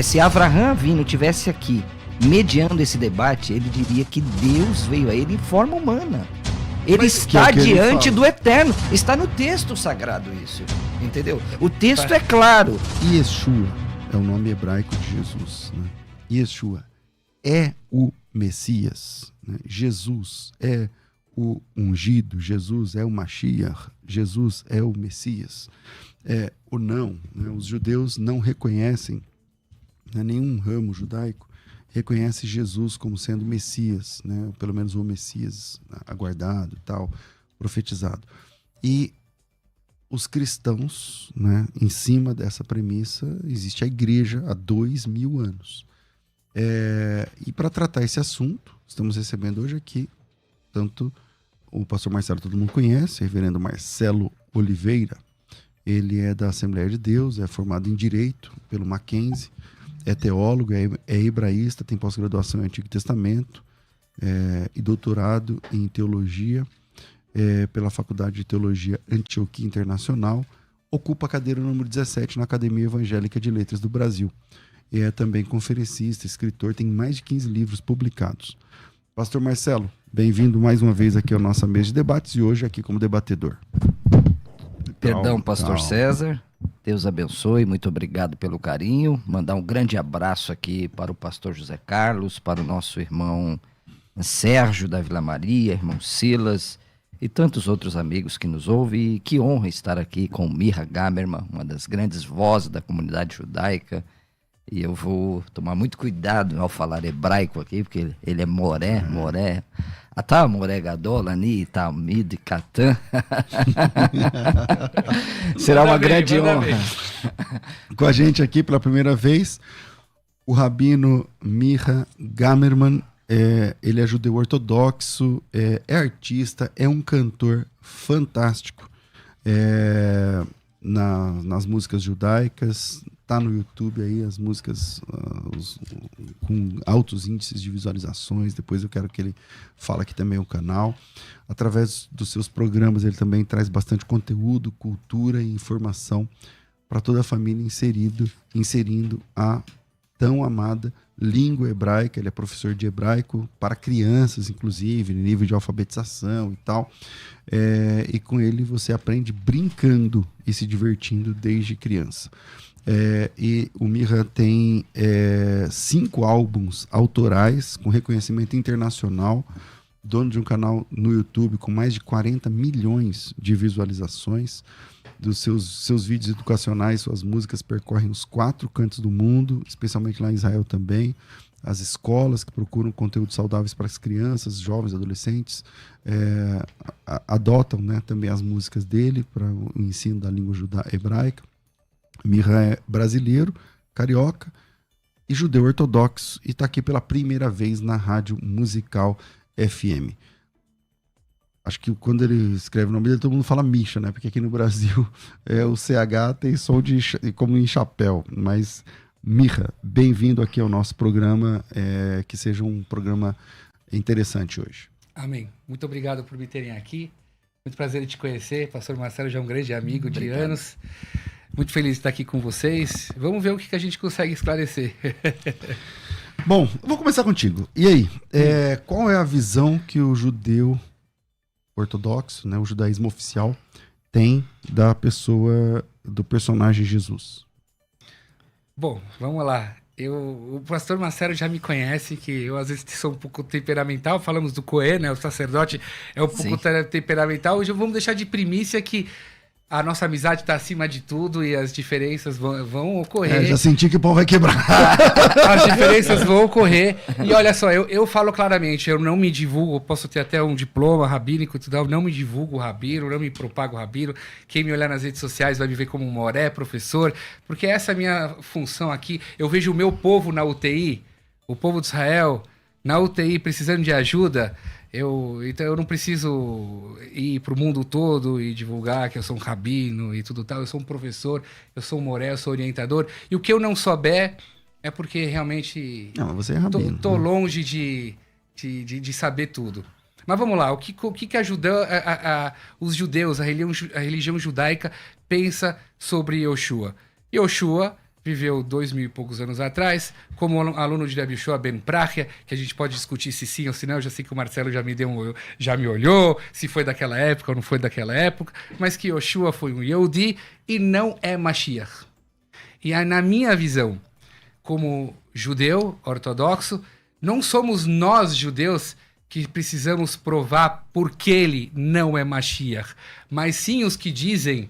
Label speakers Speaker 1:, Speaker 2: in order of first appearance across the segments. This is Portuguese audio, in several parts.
Speaker 1: Mas se Avraham Avinu tivesse aqui, mediando esse debate, ele diria que Deus veio a ele em forma humana. Ele está diante do Eterno. Está no texto sagrado isso, entendeu? O texto é claro.
Speaker 2: Yeshua é o nome hebraico de Jesus, né? Yeshua é o Messias, né? Jesus é o ungido, Jesus é o Mashiach, Jesus é o Messias. Ou não, né? Os judeus não reconhecem, né? Nenhum ramo judaico reconhece Jesus como sendo Messias, né? Pelo menos o Messias aguardado e tal, profetizado. E os cristãos, né, em cima dessa premissa, existe a igreja há 2000 anos. E para tratar esse assunto, estamos recebendo hoje aqui, tanto o pastor Marcelo, todo mundo conhece, o reverendo Marcelo Oliveira. Ele é da Assembleia de Deus, é formado em Direito pelo Mackenzie, é teólogo, é hebraísta, tem pós-graduação em Antigo Testamento e doutorado em Teologia pela Faculdade de Teologia Antioquia Internacional. Ocupa a cadeira número 17 na Academia Evangélica de Letras do Brasil. É também conferencista, escritor, tem mais de 15 livros publicados. Pastor Marcelo, bem-vindo mais uma vez aqui à nossa mesa de debates e hoje aqui como debatedor.
Speaker 1: Perdão, pastor César. Deus abençoe, muito obrigado pelo carinho. Mandar um grande abraço aqui para o pastor José Carlos, para o nosso irmão Sérgio da Vila Maria, irmão Silas e tantos outros amigos que nos ouvem. E que honra estar aqui com Mira Gamerman, uma das grandes vozes da comunidade judaica. E eu vou tomar muito cuidado ao falar hebraico aqui, porque ele é moré. Atá moré gadol, ani, talmid, katan. Será uma grande honra.
Speaker 2: Com a gente aqui pela primeira vez, o rabino Mira Gamerman. Ele é judeu ortodoxo, é artista, é um cantor fantástico nas músicas judaicas. Tá no YouTube aí as músicas com altos índices de visualizações. Depois eu quero que ele fale aqui também o canal. Através dos seus programas ele também traz bastante conteúdo, cultura e informação para toda a família, inserindo a tão amada língua hebraica. Ele é professor de hebraico para crianças, inclusive, no nível de alfabetização e tal. E com ele você aprende brincando e se divertindo desde criança. E o Mira tem 5 álbuns autorais com reconhecimento internacional, dono de um canal no YouTube com mais de 40 milhões de visualizações. Dos seus vídeos educacionais, suas músicas percorrem os 4 cantos do mundo, especialmente lá em Israel também. As escolas que procuram conteúdos saudáveis para as crianças, jovens, adolescentes, adotam, né, também as músicas dele para o ensino da língua hebraica. Mira é brasileiro, carioca e judeu ortodoxo e está aqui pela primeira vez na Rádio Musical FM. Acho que quando ele escreve o nome dele, todo mundo fala Misha, né? Porque aqui no Brasil o CH tem som como em chapéu. Mas, Mira, bem-vindo aqui ao nosso programa, que seja um programa interessante hoje.
Speaker 3: Amém. Muito obrigado por me terem aqui. Muito prazer em te conhecer. Pastor Marcelo já é um grande amigo de anos. Muito feliz de estar aqui com vocês. Vamos ver o que a gente consegue esclarecer.
Speaker 2: Bom, eu vou começar contigo. E aí, qual é a visão que o judeu ortodoxo, né, o judaísmo oficial, tem da pessoa, do personagem Jesus?
Speaker 3: Bom, vamos lá. O pastor Marcelo já me conhece, que eu às vezes sou um pouco temperamental. Falamos do Cohen, né, o sacerdote é um pouco temperamental. Hoje vamos deixar de primícia que a nossa amizade está acima de tudo e as diferenças vão ocorrer.
Speaker 2: Já senti que o pau vai quebrar.
Speaker 3: As diferenças vão ocorrer. E olha só, eu falo claramente, eu não me divulgo, posso ter até um diploma rabínico e tudo, eu não me divulgo rabino, não me propago rabino. Quem me olhar nas redes sociais vai me ver como um moré, professor, porque essa é a minha função aqui. Eu vejo o meu povo na UTI, o povo de Israel, na UTI precisando de ajuda. Então eu não preciso ir para o mundo todo e divulgar que eu sou um rabino e tudo tal. Eu sou um professor, eu sou um moré, eu sou orientador. E o que eu não souber é porque realmente
Speaker 2: você é rabino,
Speaker 3: tô longe de saber tudo. Mas vamos lá, o que os judeus, a religião judaica pensa sobre Yoshua? Yoshua viveu 2000 e poucos anos atrás, como aluno de Rabbi Yehoshua ben Prachia, que a gente pode discutir se sim ou se não, eu já sei que o Marcelo já me olhou, se foi daquela época ou não foi daquela época, mas que Yoshua foi um Yehudi e não é Mashiach. E aí, na minha visão, como judeu ortodoxo, não somos nós, judeus, que precisamos provar porque ele não é Mashiach, mas sim os que dizem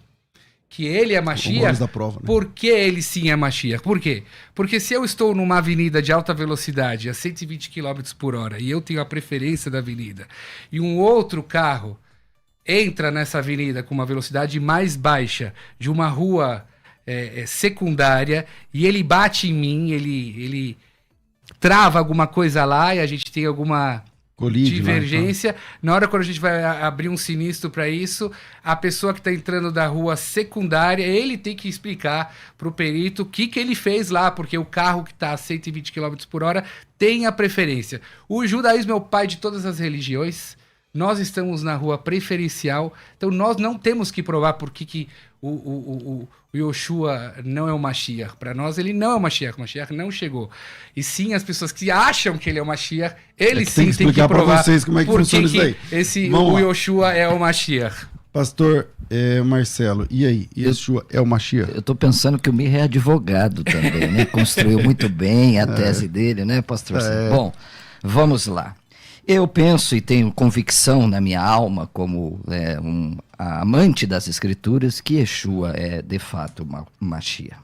Speaker 3: que ele é Mashiach,
Speaker 2: da prova, né?
Speaker 3: porque ele sim é Mashiach. Por quê? Porque se eu estou numa avenida de alta velocidade a 120 km por hora e eu tenho a preferência da avenida e um outro carro entra nessa avenida com uma velocidade mais baixa de uma rua secundária e ele bate em mim, ele trava alguma coisa lá e a gente tem alguma divergência. Na hora quando a gente vai abrir um sinistro para isso, a pessoa que está entrando da rua secundária, ele tem que explicar para o perito o que ele fez lá, porque o carro que está a 120 km por hora tem a preferência. O judaísmo é o pai de todas as religiões. Nós estamos na rua preferencial, então nós não temos que provar por que o Yoshua não é o Mashiach. Para nós ele não é o Mashiach não chegou. E sim, as pessoas que acham que ele é o Mashiach, ele sim tem que provar
Speaker 2: para vocês como é que funciona isso daí.
Speaker 3: O Yoshua é o Mashiach.
Speaker 2: Pastor Marcelo, e aí? Yoshua é o Mashiach?
Speaker 1: Eu estou pensando que o Mirra é advogado também, né? Construiu muito bem a tese dele, né, pastor? Bom, vamos lá. Eu penso e tenho convicção na minha alma, como amante das Escrituras, que Yeshua é de fato Mashiach.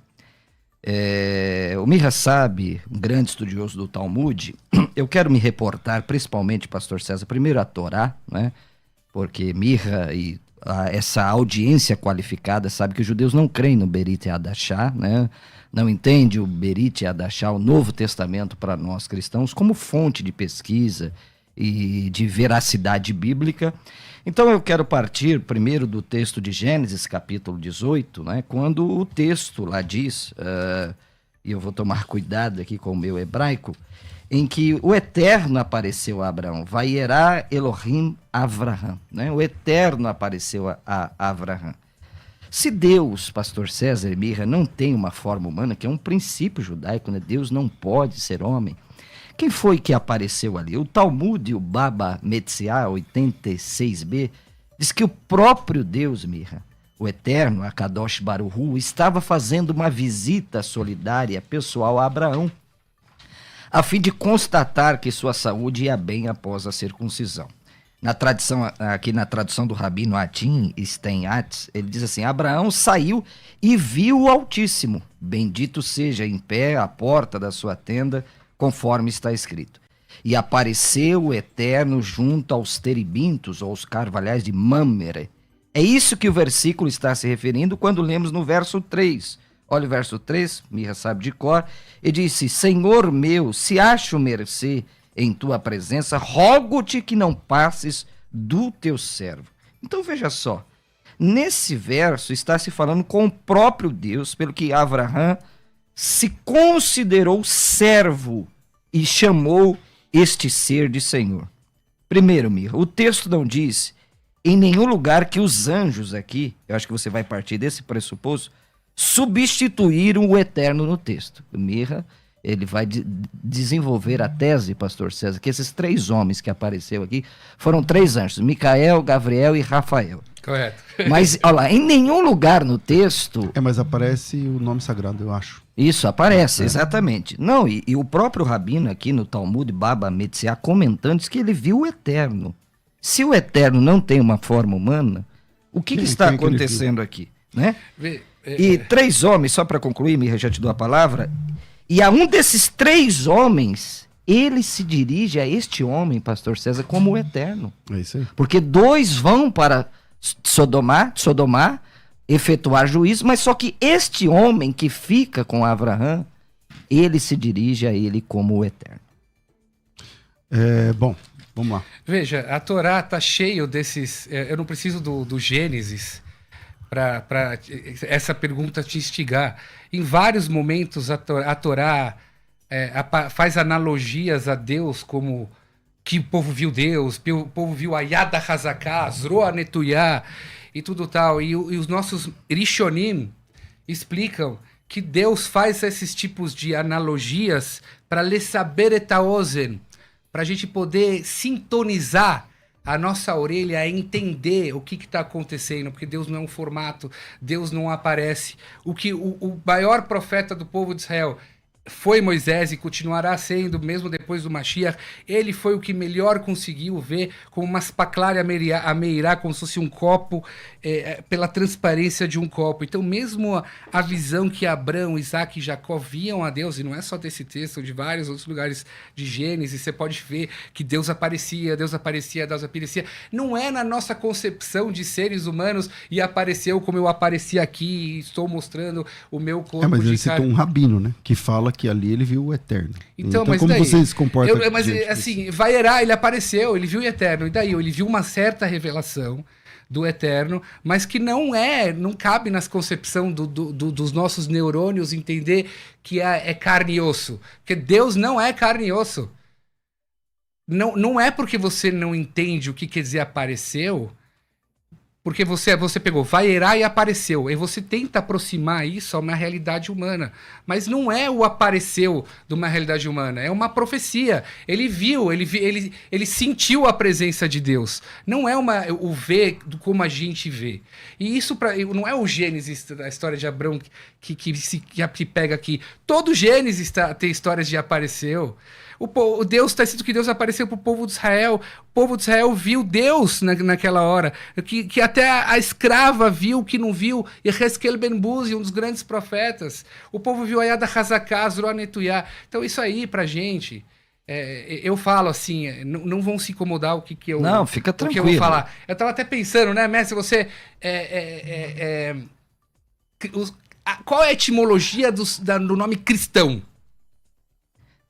Speaker 1: O Mirra sabe, um grande estudioso do Talmud, eu quero me reportar, principalmente, pastor César, primeiro a Torá, né? Porque Mirra e essa audiência qualificada sabe que os judeus não creem no Berit Hadashah, né? Não entende o Berit Hadashah, o Novo Testamento para nós cristãos, como fonte de pesquisa e de veracidade bíblica. Então eu quero partir primeiro do texto de Gênesis, capítulo 18, né, quando o texto lá diz, e eu vou tomar cuidado aqui com o meu hebraico, em que o Eterno apareceu a Abraão, Vayerá Elohim Avraham, né, o Eterno apareceu a Avraham. Se Deus, pastor César e Mirra, não tem uma forma humana, que é um princípio judaico, né, Deus não pode ser homem, quem foi que apareceu ali? O Talmud, o Baba Metzia 86b, diz que o próprio Deus, Mirra, o Eterno, a Kadosh Baruch Hu, estava fazendo uma visita solidária pessoal a Abraão, a fim de constatar que sua saúde ia bem após a circuncisão. Na tradição, aqui na tradução do Rabino Atim Steinatz, ele diz assim: Abraão saiu e viu o Altíssimo, bendito seja em pé à porta da sua tenda, conforme está escrito. E apareceu o Eterno junto aos terebintos, ou aos carvalhais de Mamre. É isso que o versículo está se referindo quando lemos no verso 3. Olha o verso 3, Mirra sabe de cor. E disse: Senhor meu, se acho mercê em tua presença, rogo-te que não passes do teu servo. Então veja só, nesse verso está se falando com o próprio Deus, pelo que Avraham se considerou servo e chamou este ser de Senhor. Primeiro, Mirra, o texto não diz em nenhum lugar que os anjos aqui, eu acho que você vai partir desse pressuposto, substituíram o Eterno no texto. Mirra, ele vai desenvolver a tese, pastor César, que esses três homens que apareceram aqui foram três anjos, Micael, Gabriel e Rafael.
Speaker 3: Correto.
Speaker 1: Mas, olha lá, em nenhum lugar no texto...
Speaker 2: mas aparece o nome sagrado, eu acho.
Speaker 1: Isso, aparece, exatamente. Não, e o próprio Rabino aqui no Talmud, Baba Metzia, comentando, diz que ele viu o Eterno. Se o Eterno não tem uma forma humana, o que está acontecendo aqui? Né? E três homens, só para concluir, Mirra, já te dou a palavra, e a um desses três homens, ele se dirige a este homem, pastor César, como o Eterno.
Speaker 2: É isso aí.
Speaker 1: Porque dois vão para Sodomar, efetuar juízo, mas só que este homem que fica com Avraham, ele se dirige a ele como o Eterno.
Speaker 2: Bom, vamos lá.
Speaker 3: Veja, a Torá está cheio desses... eu não preciso do Gênesis para essa pergunta te instigar. Em vários momentos a Torá faz analogias a Deus, como que o povo viu Deus, o povo viu a Yad HaZaká, Zroa Netuyá e tudo tal. E os nossos Rishonim explicam que Deus faz esses tipos de analogias para saber et ozen, para a gente poder sintonizar a nossa orelha, a entender o que está acontecendo, porque Deus não é um formato, Deus não aparece. O maior profeta do povo de Israel foi Moisés e continuará sendo, mesmo depois do Mashiach. Ele foi o que melhor conseguiu ver como uma spaclária a meirá, como se fosse um copo, pela transparência de um copo. Então, mesmo a visão que Abraão, Isaac e Jacó viam a Deus, e não é só desse texto, de vários outros lugares de Gênesis, você pode ver que Deus aparecia, não é na nossa concepção de seres humanos e apareceu como eu apareci aqui e estou mostrando o meu corpo.
Speaker 2: Mas ele citou um rabino, né, que fala que ali ele viu o Eterno.
Speaker 3: Então mas
Speaker 2: como
Speaker 3: daí,
Speaker 2: você se comporta?
Speaker 3: Mas assim, Vaierá, ele apareceu, ele viu o Eterno, e daí ele viu uma certa revelação do Eterno, mas que não cabe na concepção dos nossos neurônios entender que é carne e osso, porque Deus não é carne e osso. Não é porque você não entende o que quer dizer apareceu, porque você pegou Vaierá e apareceu, e você tenta aproximar isso a uma realidade humana, mas não é o apareceu de uma realidade humana, é uma profecia. Ele viu, ele sentiu a presença de Deus, não é o ver como a gente vê. E isso não é o Gênesis, a história de Abraão que pega aqui. Todo Gênesis tem histórias de apareceu. O Deus, está escrito que Deus apareceu para o povo de Israel. O povo de Israel viu Deus naquela hora. Que até a escrava viu que não viu. Yehezkel ben Buzi, um dos grandes profetas. O povo viu Ayada Hazaká, Zroa Netuyá. Então isso aí pra gente... eu falo assim, não vão se incomodar o que eu...
Speaker 1: Não, fica tranquilo.
Speaker 3: O que eu vou falar. Eu tava até pensando, né, mestre, você... qual é a etimologia do nome cristão?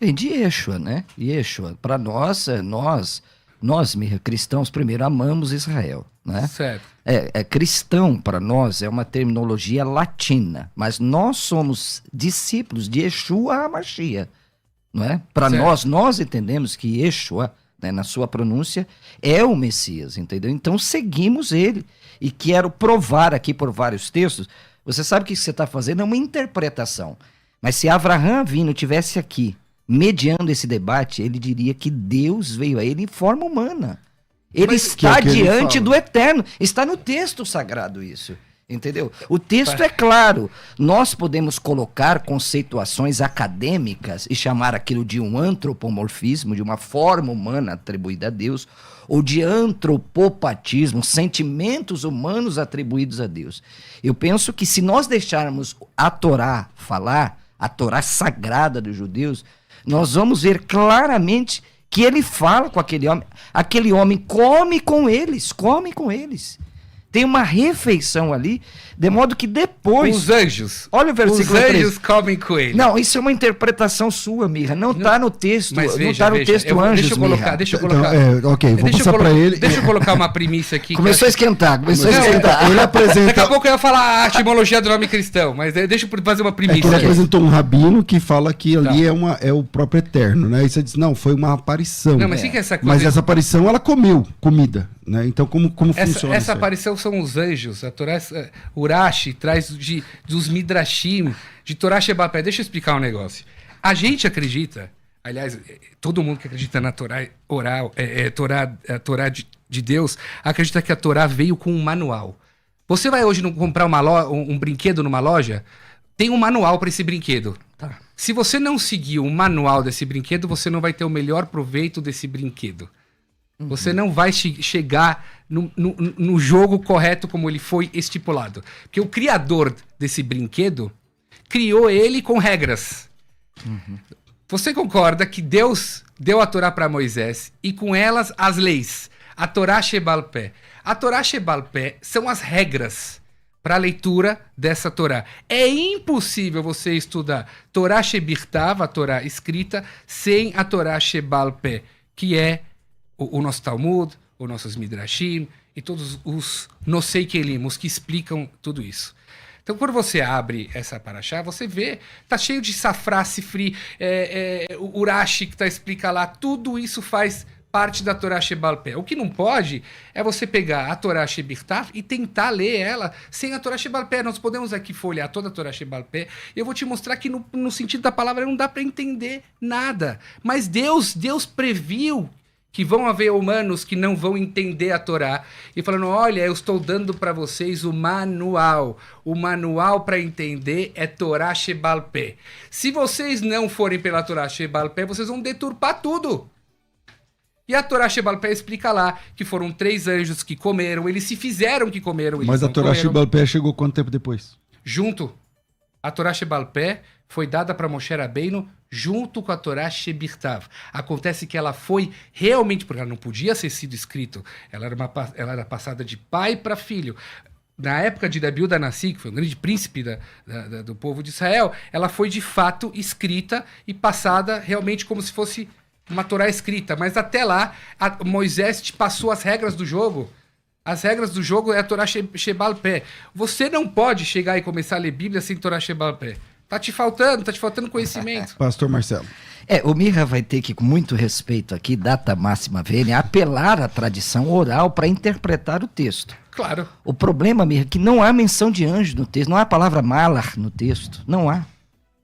Speaker 1: Vem de Yeshua, né? Yeshua. Para nós, cristãos, primeiro amamos Israel, né?
Speaker 3: Certo.
Speaker 1: Cristão, para nós, é uma terminologia latina, mas nós somos discípulos de Yeshua HaMashiach, não é? Para nós entendemos que Yeshua, né, na sua pronúncia, é o Messias, entendeu? Então seguimos ele. E quero provar aqui por vários textos. Você sabe que você está fazendo é uma interpretação, mas se Avraham Avinu tivesse aqui, mediando esse debate, ele diria que Deus veio a ele em forma humana. Ele está diante do Eterno. Está no texto sagrado isso. Entendeu? O texto é claro. Nós podemos colocar conceituações acadêmicas e chamar aquilo de um antropomorfismo, de uma forma humana atribuída a Deus, ou de antropopatismo, sentimentos humanos atribuídos a Deus. Eu penso que se nós deixarmos a Torá falar, a Torá sagrada dos judeus, nós vamos ver claramente que ele fala com aquele homem come com eles. Tem uma refeição ali, de modo que depois...
Speaker 3: Os anjos.
Speaker 1: Olha o versículo 3.
Speaker 3: Os anjos comem com ele.
Speaker 1: Não, isso é uma interpretação sua, Mirra. Não está no texto.
Speaker 3: Mas
Speaker 1: não está no texto anjos,
Speaker 3: Deixa eu colocar.
Speaker 2: Ok, vou passar para ele.
Speaker 3: Deixa eu colocar uma premissa aqui.
Speaker 1: Começou a esquentar.
Speaker 2: Ele apresenta...
Speaker 3: Daqui a pouco eu ia falar a etimologia do nome cristão, mas deixa eu fazer uma premissa.
Speaker 2: Ele apresentou um rabino que fala que ali é o próprio Eterno, né? E você diz, não, foi uma aparição.
Speaker 3: Não, mas que é essa coisa?
Speaker 2: Mas essa aparição, ela comeu comida, né? Então, como funciona
Speaker 3: essa aparição são os anjos. A Torá, Urashi, traz dos Midrashim, de Torá Shebapé. Deixa eu explicar um negócio. A gente acredita, aliás, todo mundo que acredita na Torá oral, Torá de Deus, acredita que a Torá veio com um manual. Você vai hoje comprar um brinquedo numa loja, tem um manual para esse brinquedo. Tá. Se você não seguir o manual desse brinquedo, você não vai ter o melhor proveito desse brinquedo. Você não vai chegar no jogo correto como ele foi estipulado. Porque o criador desse brinquedo criou ele com regras. Você concorda que Deus deu a Torá para Moisés e com elas as leis? A Torá Shebal Pé. A Torá Shebal Pé são as regras para a leitura dessa Torá. É impossível você estudar Torá Shebirtav, a Torá escrita, sem a Torá Shebal Pé, que é o nosso Talmud, os nossos Midrashim e todos os Nosei Kelim, os que explicam tudo isso. Então, quando você abre essa paraxá, você vê, tá cheio de safrá, sifri, o Urashi que explica lá, tudo isso faz parte da Torá Shebal Pé. O que não pode é você pegar a Torá Shebirtav e tentar ler ela sem a Torá Shebal Pé. Nós podemos aqui folhear toda a Torá Shebal Pé e eu vou te mostrar que no sentido da palavra não dá para entender nada. Mas Deus previu que vão haver humanos que não vão entender a Torá e falando, olha, eu estou dando para vocês o manual. O manual para entender é Torá Shebal Pé. Se vocês não forem pela Torá Shebal Pé, vocês vão deturpar tudo. E a Torá Shebal Pé explica lá que foram 3 anjos que comeram, eles se fizeram que comeram.
Speaker 2: Mas a Torá Shebal Pé chegou quanto tempo depois?
Speaker 3: Junto. A Torá Shebal Pé foi dada para Moshe Rabbeinu junto com a Torá Shebirtav. Acontece que ela foi realmente, porque ela não podia ter sido escrita, ela era passada de pai para filho. Na época de Rabi Yehuda Hanassi, que foi um grande príncipe do povo de Israel, ela foi de fato escrita e passada realmente como se fosse uma Torá escrita, mas até lá, Moisés te passou as regras do jogo. As regras do jogo é a Torá Shebal Pé. Você não pode chegar e começar a ler Bíblia sem Torá Shebal Pé. Tá te faltando conhecimento.
Speaker 2: Pastor Marcelo.
Speaker 1: O Mirra vai ter que, com muito respeito aqui, data máxima vênia, apelar à tradição oral para interpretar o texto.
Speaker 3: Claro.
Speaker 1: O problema, Mirra, é que não há menção de anjo no texto, não há a palavra malar no texto, não há,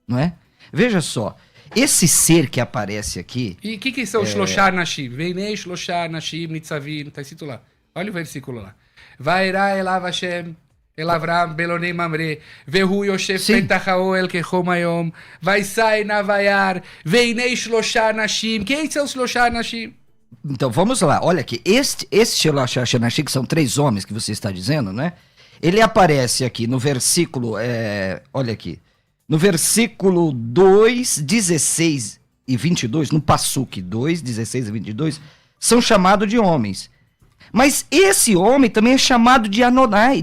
Speaker 1: não é? Veja só. Esse ser que aparece aqui...
Speaker 3: E o que são Shloshar Nashim? Veinei Shloshar Nashim Nitzavim, está escrito lá. Olha o versículo lá. Vairá elav Hashem, el Avram Belonei Mamre, vehu Yoshev Petachao el Kechom Hayom, vaisai navayar, veinei Shloshar Nashim. Quem são Shloshar Nashim?
Speaker 1: Então, vamos lá. Olha aqui. Esse Shloshar Nashim, que são 3 homens que você está dizendo, né? Ele aparece aqui no versículo... olha aqui. No versículo 2, 16 e 22, no Passuque 2, 16 e 22, são chamados de homens. Mas esse homem também é chamado de Adonai.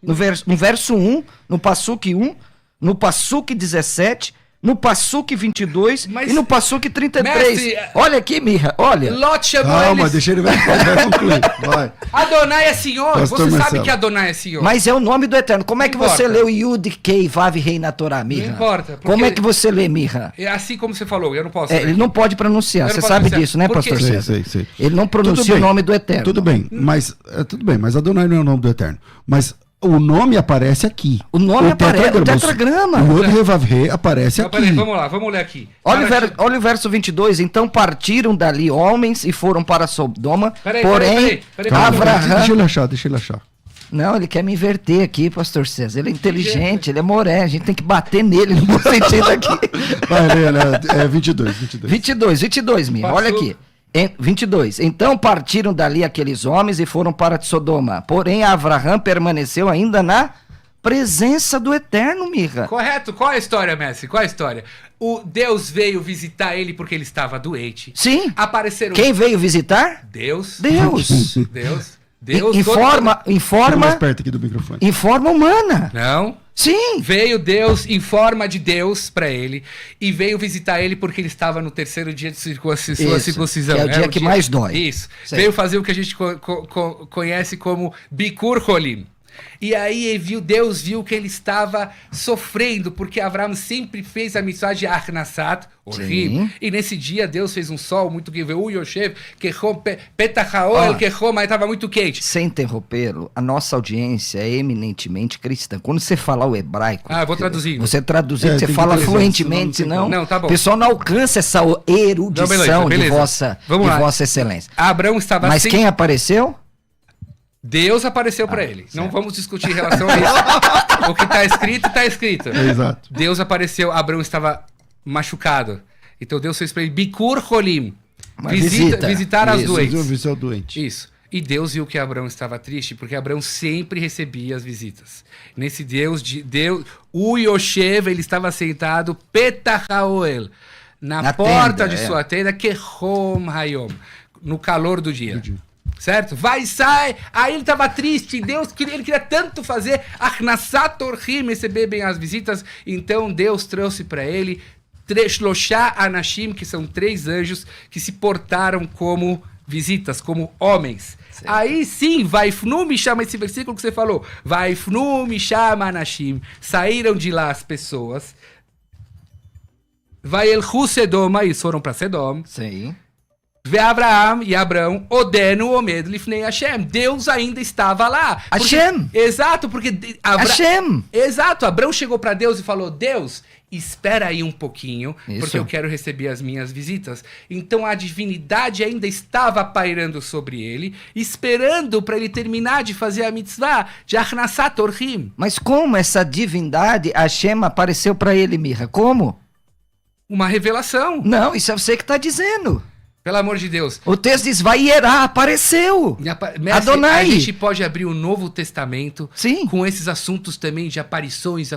Speaker 1: No verso 1, no Passuque 1, no Passuque 17, no Passuque 22 e no Passuque 33. Mestre, olha aqui, Mirra, olha.
Speaker 3: Lot chamou
Speaker 2: Calma,
Speaker 3: eles...
Speaker 2: deixa ele vai concluir. Vai.
Speaker 3: Adonai é Senhor.
Speaker 2: Pastor
Speaker 3: Você
Speaker 2: Marcelo.
Speaker 3: sabe que Adonai é Senhor.
Speaker 1: Mas é o nome do Eterno. Como é que
Speaker 3: Não
Speaker 1: você
Speaker 3: importa.
Speaker 1: lê o Yud, Kei, Vav, Rei na Torá, Mirra?
Speaker 3: Não importa. Porque...
Speaker 1: Como é que você lê, Mirra?
Speaker 3: É assim como você falou, eu não posso.
Speaker 1: Ele não pode pronunciar,
Speaker 3: Eu não
Speaker 1: você
Speaker 3: posso
Speaker 1: sabe
Speaker 3: pronunciar.
Speaker 1: disso, né,
Speaker 3: Por quê?
Speaker 1: pastor
Speaker 2: Sei,
Speaker 1: César?
Speaker 2: sei.
Speaker 1: Ele não pronuncia
Speaker 2: Tudo
Speaker 1: o
Speaker 2: bem.
Speaker 1: nome do Eterno.
Speaker 2: Tudo bem, mas Adonai não é o nome do Eterno. Mas o nome aparece aqui.
Speaker 1: O nome aparece, o tetragrama.
Speaker 2: O Yod Revav Re aparece aqui.
Speaker 3: Peraí, vamos lá, vamos ler aqui.
Speaker 1: Olha o verso 22. Então partiram dali homens e foram para Sodoma. Porém, Avraham...
Speaker 2: Deixa ele achar.
Speaker 1: Não, ele quer me inverter aqui, pastor César. Ele é inteligente, ele é moré. A gente tem que bater nele no bom sentido aqui.
Speaker 2: Vai, 22.
Speaker 1: 22, minha. Olha aqui. 22. Então partiram dali aqueles homens e foram para Sodoma. Porém, Avraham permaneceu ainda na presença do Eterno, Mirra.
Speaker 3: Correto. Qual é a história, Messi? Qual é a história? O Deus veio visitar ele porque ele estava doente.
Speaker 1: Sim.
Speaker 3: Apareceram...
Speaker 1: Quem veio visitar?
Speaker 3: Deus.
Speaker 1: Em forma
Speaker 2: mais perto aqui do microfone.
Speaker 1: Em forma humana.
Speaker 3: Não.
Speaker 1: Sim.
Speaker 3: Veio Deus em forma de Deus para ele e veio visitar ele porque ele estava no 3º dia de sua circuncisão.
Speaker 1: Que é o dia que mais dói.
Speaker 3: Isso.
Speaker 1: Certo.
Speaker 3: Veio fazer o que a gente conhece como Bikur Holim. E aí Deus viu que ele estava sofrendo, porque Abraão sempre fez a mitzvah de Arnasat, horrível. E nesse dia Deus fez um sol muito quente, mas estava muito quente.
Speaker 1: Sem interrompê-lo, a nossa audiência é eminentemente cristã. Quando você falar o hebraico...
Speaker 3: eu vou traduzir.
Speaker 1: Você traduzir, você fala fluentemente, senão
Speaker 3: não, tá bom.
Speaker 1: O pessoal não alcança essa erudição de vossa excelência.
Speaker 3: Abraão estava...
Speaker 1: Mas quem apareceu?
Speaker 3: Deus apareceu para ele. Certo. Não vamos discutir em relação a isso. O que está escrito, está escrito.
Speaker 2: Exato.
Speaker 3: Deus apareceu, Abraão estava machucado. Então Deus fez para ele Bikur Holim. Visitar as doentes. Isso. E Deus viu que Abraão estava triste, porque Abraão sempre recebia as visitas. Nesse o Yoshev, ele estava sentado, Petahaoel, na porta de sua tenda, Kechom Hayom, no calor do dia. Certo? Sai. Aí ele estava triste. Deus ele queria tanto fazer Arnasat Orhim, receber bem as visitas. Então Deus trouxe para ele Shloshá Anashim, que são 3 anjos que se portaram como visitas, como homens. Certo. Aí sim, Vaifnu Misham, esse versículo que você falou. Vaifnu Misham Anashim. Saíram de lá as pessoas. Vaelchu Sedoma, eles foram para Sedom.
Speaker 1: Sim.
Speaker 3: Vê Abraão e Abrão, Odeno, Omed, Lifnei Hashem. Deus ainda estava lá.
Speaker 1: Hashem.
Speaker 3: Exato, porque...
Speaker 1: Hashem.
Speaker 3: Exato, Abrão chegou para Deus e falou, Deus, espera aí um pouquinho,
Speaker 1: Isso.
Speaker 3: porque eu quero receber as minhas visitas. Então a divindade ainda estava pairando sobre ele, esperando para ele terminar de fazer a mitzvah de Achnasat Orchim.
Speaker 1: Mas como essa divindade, Hashem, apareceu para ele, Mirra? Como?
Speaker 3: Uma revelação.
Speaker 1: Não, isso é você que está dizendo.
Speaker 3: Pelo amor de Deus.
Speaker 1: O texto diz, Vaierá, apareceu.
Speaker 3: Mestre,
Speaker 1: Adonai.
Speaker 3: a gente pode abrir o Novo Testamento
Speaker 1: Sim.
Speaker 3: com esses assuntos também de aparições.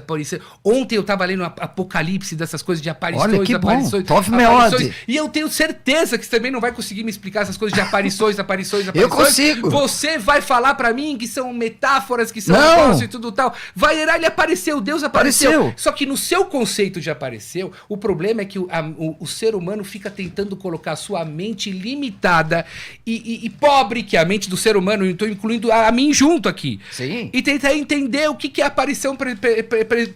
Speaker 3: Ontem eu estava lendo Apocalipse, dessas coisas de aparições.
Speaker 1: Olha que bom.
Speaker 3: aparições,
Speaker 1: Tov
Speaker 3: aparições.
Speaker 1: Meod.
Speaker 3: E eu tenho certeza que você também não vai conseguir me explicar essas coisas de aparições.
Speaker 1: Eu consigo.
Speaker 3: Você vai falar para mim que são metáforas, que são
Speaker 1: Não.
Speaker 3: negócios e tudo tal. Vaierá, ele apareceu, Deus apareceu.
Speaker 1: Apareceu.
Speaker 3: Só que no seu conceito de apareceu, o problema é que o ser humano fica tentando colocar a sua mente limitada e pobre, que é a mente do ser humano, eu estou incluindo a mim junto aqui.
Speaker 1: Sim.
Speaker 3: E tentar entender o que é aparição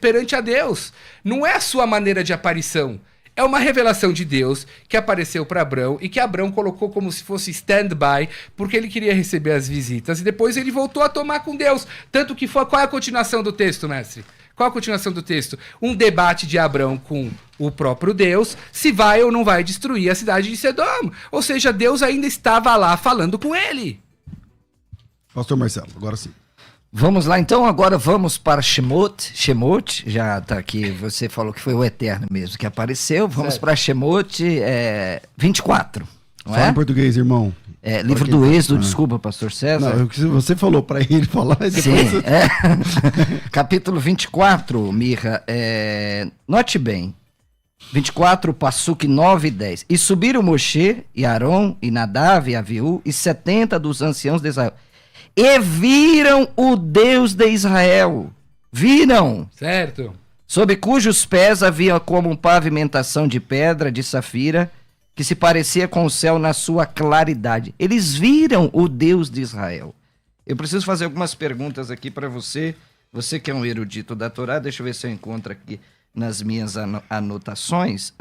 Speaker 3: perante a Deus. Não é a sua maneira de aparição. É uma revelação de Deus que apareceu para Abrão e que Abrão colocou como se fosse stand-by, porque ele queria receber as visitas. E depois ele voltou a tomar com Deus. Tanto que foi... Qual é a continuação do texto, mestre? Qual a continuação do texto? Um debate de Abrão com o próprio Deus, se vai ou não vai destruir a cidade de Sedom. Ou seja, Deus ainda estava lá falando com ele.
Speaker 2: Pastor Marcelo, agora sim.
Speaker 1: Vamos lá, então, agora vamos para Shemot. Shemot, já está aqui, você falou que foi o Eterno mesmo que apareceu. Vamos para Shemot 24, não
Speaker 2: Fala
Speaker 1: é?
Speaker 2: em português, irmão.
Speaker 1: Livro do Êxodo, desculpa, pastor César.
Speaker 2: Não, você falou para ele falar e depois...
Speaker 1: Sim, capítulo 24, Mirra, note bem, 24, Passuque 9 e 10. E subiram Moshe, e Arão, e Nadav, e Aviú, e 70 dos anciãos de Israel. E viram o Deus de Israel. Viram.
Speaker 3: Certo.
Speaker 1: Sob cujos pés havia como uma pavimentação de pedra, de safira, que se parecia com o céu na sua claridade. Eles viram o Deus de Israel. Eu preciso fazer algumas perguntas aqui para você. Você que é um erudito da Torá, deixa eu ver se eu encontro aqui nas minhas anotações.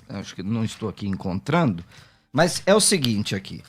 Speaker 1: Acho que não estou aqui encontrando. Mas é o seguinte aqui.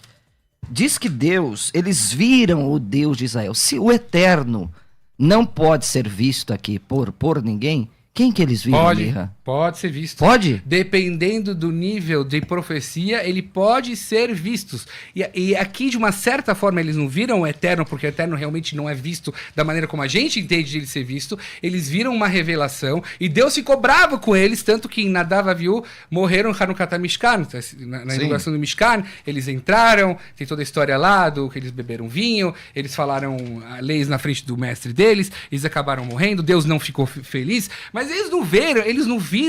Speaker 1: Diz que Deus, eles viram o Deus de Israel. Se o Eterno não pode ser visto aqui por ninguém, quem que eles viram, Mirra?
Speaker 3: Pode ser visto.
Speaker 1: Pode?
Speaker 3: Dependendo do nível de profecia, ele pode ser visto. E aqui, de uma certa forma, eles não viram o Eterno, porque o Eterno realmente não é visto da maneira como a gente entende de ele ser visto. Eles viram uma revelação e Deus ficou bravo com eles, tanto que em Nadav e Aviú morreram Hanukkah Mishkan. Na inauguração do Mishkan, eles entraram, tem toda a história lá do que eles beberam vinho, eles falaram leis na frente do mestre deles, eles acabaram morrendo, Deus não ficou feliz, mas eles não viram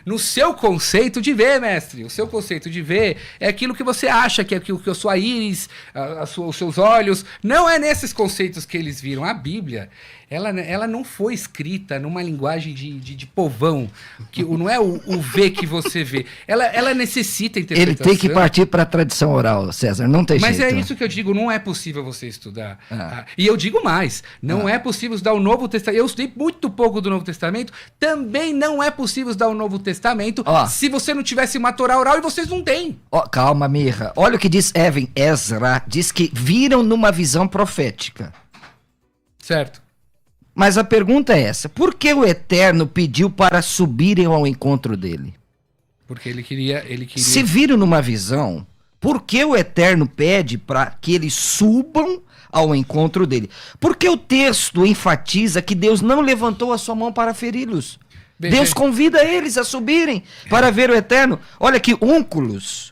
Speaker 3: no seu conceito de ver, mestre. O seu conceito de ver é aquilo que você acha, que é aquilo que a sua íris, os seus olhos. Não é nesses conceitos que eles viram. A Bíblia, ela não foi escrita numa linguagem de povão, que não é o ver que você vê. Ela necessita interpretação.
Speaker 1: Ele tem que partir para a tradição oral, César, não tem
Speaker 3: Mas
Speaker 1: jeito.
Speaker 3: é isso que eu digo, não é possível você estudar. E eu digo mais, não é possível estudar o Novo Testamento. Eu estudei muito pouco do Novo Testamento, também não é possível estudar o Novo Testamento se você não tivesse uma Torá oral e vocês não têm.
Speaker 1: Calma, Mirra. Olha o que diz Ezra, diz que viram numa visão profética.
Speaker 3: Certo.
Speaker 1: Mas a pergunta é essa, por que o Eterno pediu para subirem ao encontro dele?
Speaker 3: Porque ele queria...
Speaker 1: Se viram numa visão, por que o Eterno pede para que eles subam ao encontro dele? Porque o texto enfatiza que Deus não levantou a sua mão para feri-los. Deus convida eles a subirem para ver o Eterno. Olha aqui, Únculos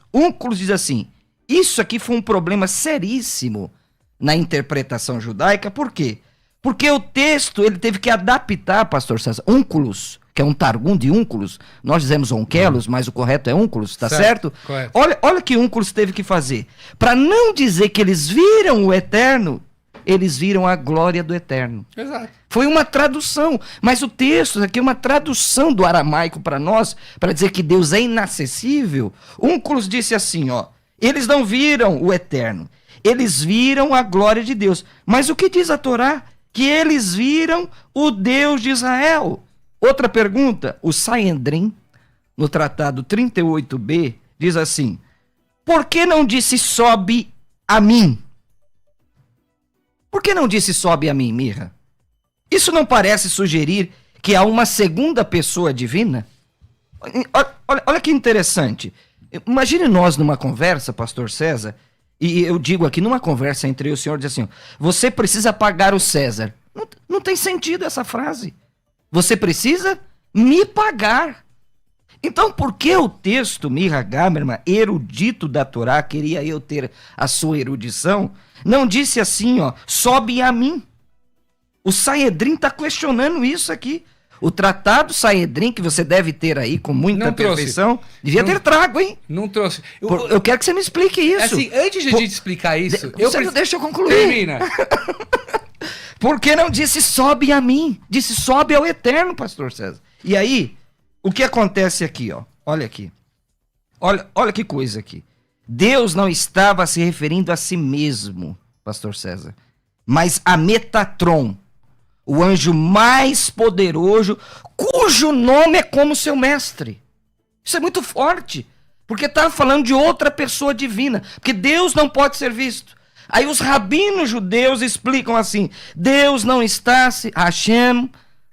Speaker 1: diz assim, isso aqui foi um problema seríssimo na interpretação judaica, por quê? Porque o texto, ele teve que adaptar, pastor César, Únculos, que é um targum de Únculos, nós dizemos Onkelos, mas o correto é Únculos, tá certo?
Speaker 3: Correto.
Speaker 1: Olha o que Únculos teve que fazer. Para não dizer que eles viram o Eterno, eles viram a glória do Eterno.
Speaker 3: Exato.
Speaker 1: Foi uma tradução, mas o texto aqui é uma tradução do aramaico para nós, para dizer que Deus é inacessível. Únculos disse assim, eles não viram o Eterno, eles viram a glória de Deus. Mas o que diz a Torá? Que eles viram o Deus de Israel. Outra pergunta, o Sanhedrin, no tratado 38b, diz assim, por que não disse sobe a mim? Por que não disse sobe a mim, Mirra? Isso não parece sugerir que há uma segunda pessoa divina? Olha que interessante. Imagine nós numa conversa, pastor César, e eu digo aqui, numa conversa entre eu e o senhor, diz assim, você precisa pagar o César. Não tem sentido essa frase. Você precisa me pagar. Então, por que o texto, Mirra Gamerman, erudito da Torá, queria eu ter a sua erudição, não disse assim, sobe a mim? O Sanhedrin está questionando isso aqui. O tratado Sanhedrin, que você deve ter aí com muita perfeição, devia ter trago, hein?
Speaker 3: Não trouxe.
Speaker 1: Eu quero que você me explique isso.
Speaker 3: Assim, antes de a gente explicar isso...
Speaker 1: Você deixa eu concluir.
Speaker 3: Termina.
Speaker 1: Por que não disse sobe a mim? Disse sobe ao eterno, pastor César. E aí, o que acontece aqui, Olha aqui. Olha que coisa aqui. Deus não estava se referindo a si mesmo, pastor César, mas a Metatron, o anjo mais poderoso, cujo nome é como seu mestre. Isso é muito forte, porque está falando de outra pessoa divina, porque Deus não pode ser visto. Aí os rabinos judeus explicam assim, Deus não está, Hashem,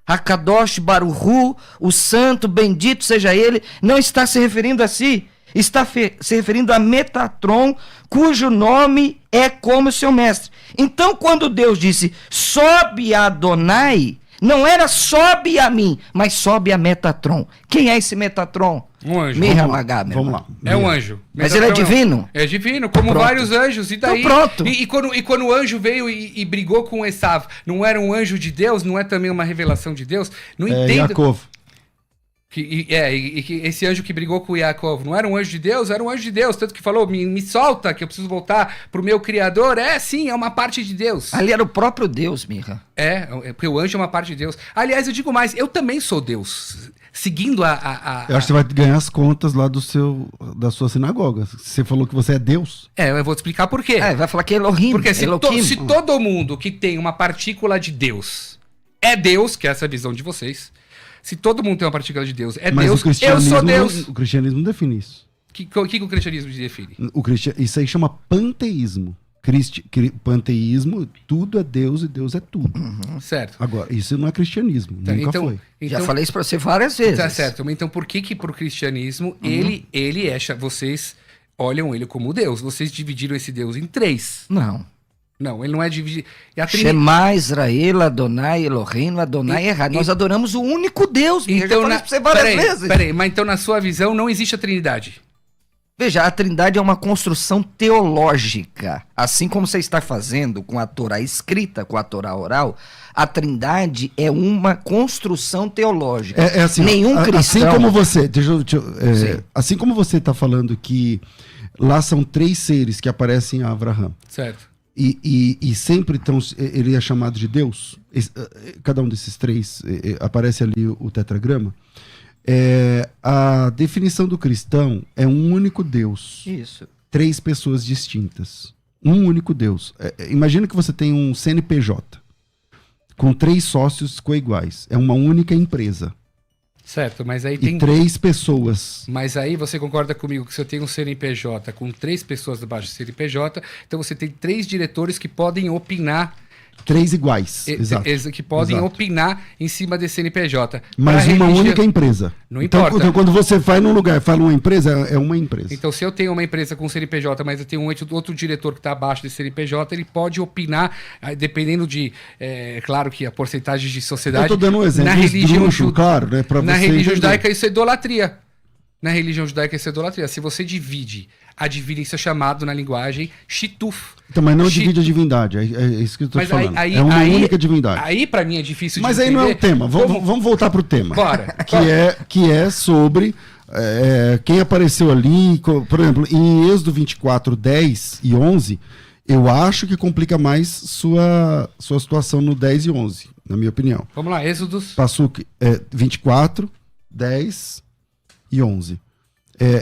Speaker 1: Hakadosh Baruchu, o santo, bendito seja ele, não está se referindo a si, está se referindo a Metatron, cujo nome é como seu mestre. Então, quando Deus disse, sobe a Adonai, não era sobe a mim, mas sobe a Metatron. Quem é esse Metatron?
Speaker 3: Um anjo.
Speaker 2: Vamos lá.
Speaker 3: É um anjo.
Speaker 1: Mas ele é divino?
Speaker 3: É divino, como vários anjos. E daí,
Speaker 1: então pronto.
Speaker 3: E quando o anjo veio e brigou com Esav, não era um anjo de Deus? Não é também uma revelação de Deus? Não entendo.
Speaker 2: Yaakov.
Speaker 3: Que esse anjo que brigou com o Yaakov não era um anjo de Deus? Era um anjo de Deus, tanto que falou, me solta, que eu preciso voltar pro meu Criador. Sim, é uma parte de Deus.
Speaker 1: Ali era o próprio Deus, Mirra.
Speaker 3: Porque o anjo é uma parte de Deus. Aliás, eu digo mais, eu também sou Deus. Seguindo
Speaker 2: Eu acho que você vai ganhar as contas lá da sua sinagoga. Você falou que você é Deus.
Speaker 3: Eu vou te explicar por quê.
Speaker 1: Vai falar que é Elohim.
Speaker 3: Porque se todo mundo que tem uma partícula de Deus é Deus, que é essa visão de vocês... Se todo mundo tem uma partícula de Deus, Deus, eu sou Deus.
Speaker 2: O cristianismo define isso.
Speaker 3: O que o cristianismo define?
Speaker 2: Isso aí chama panteísmo. Panteísmo, tudo é Deus e Deus é tudo.
Speaker 3: Certo.
Speaker 2: Agora, isso não é cristianismo, nunca foi.
Speaker 1: Já falei isso pra você várias vezes.
Speaker 3: Tá certo, então por que pro cristianismo ele é... Vocês olham ele como Deus, vocês dividiram esse Deus em 3. Não, ele não é dividido.
Speaker 1: Shema Israel, Adonai, Elohim, Adonai errado. Nós adoramos o único Deus.
Speaker 3: Então,
Speaker 1: eu já falei pra você várias vezes.
Speaker 3: Peraí, mas então na sua visão não existe a Trindade?
Speaker 1: Veja, a Trindade é uma construção teológica. Assim como você está fazendo com a Torá escrita, com a Torá oral, a Trindade é uma construção teológica.
Speaker 2: Assim,
Speaker 1: nenhum cristão...
Speaker 2: Assim como você está falando que lá são 3 seres que aparecem a Abraão.
Speaker 3: Certo.
Speaker 2: E sempre ele é chamado de Deus. Cada um desses 3 aparece ali o tetragrama. A definição do cristão é um único Deus.
Speaker 1: Isso.
Speaker 2: 3 pessoas distintas. Um único Deus. Imagina que você tem um CNPJ com 3 sócios coiguais. É uma única empresa.
Speaker 3: Certo, mas aí tem...
Speaker 2: E 3 pessoas.
Speaker 3: Mas aí você concorda comigo que se eu tenho um CNPJ com 3 pessoas debaixo do CNPJ, então você tem 3 diretores que podem opinar...
Speaker 2: 3 iguais, exato.
Speaker 3: Que podem opinar em cima desse CNPJ.
Speaker 2: Mas uma única empresa.
Speaker 3: Não importa.
Speaker 2: Então, quando você vai num lugar e fala uma empresa, é uma empresa.
Speaker 3: Então, se eu tenho uma empresa com CNPJ, mas eu tenho outro diretor que está abaixo desse CNPJ, ele pode opinar, dependendo de, claro que a porcentagem de sociedade...
Speaker 2: Eu estou dando um exemplo.
Speaker 3: Na religião
Speaker 2: claro, né,
Speaker 3: na religião judaica, isso é idolatria. Na religião judaica, isso é idolatria. Se você divide a divina, isso é chamado na linguagem shituf.
Speaker 2: Então, mas não divide a divindade, é isso que eu estou falando.
Speaker 3: É
Speaker 2: uma única divindade.
Speaker 3: Aí, para mim, é difícil
Speaker 2: de
Speaker 3: entender.
Speaker 2: Mas aí não é o tema. Vamos voltar para o tema.
Speaker 3: Bora.
Speaker 2: Que é sobre quem apareceu ali. Por exemplo, em Êxodo 24, 10 e 11, eu acho que complica mais sua situação no 10 e 11, na minha opinião.
Speaker 3: Vamos lá, Êxodos.
Speaker 2: Passuque 24, 10 e 11.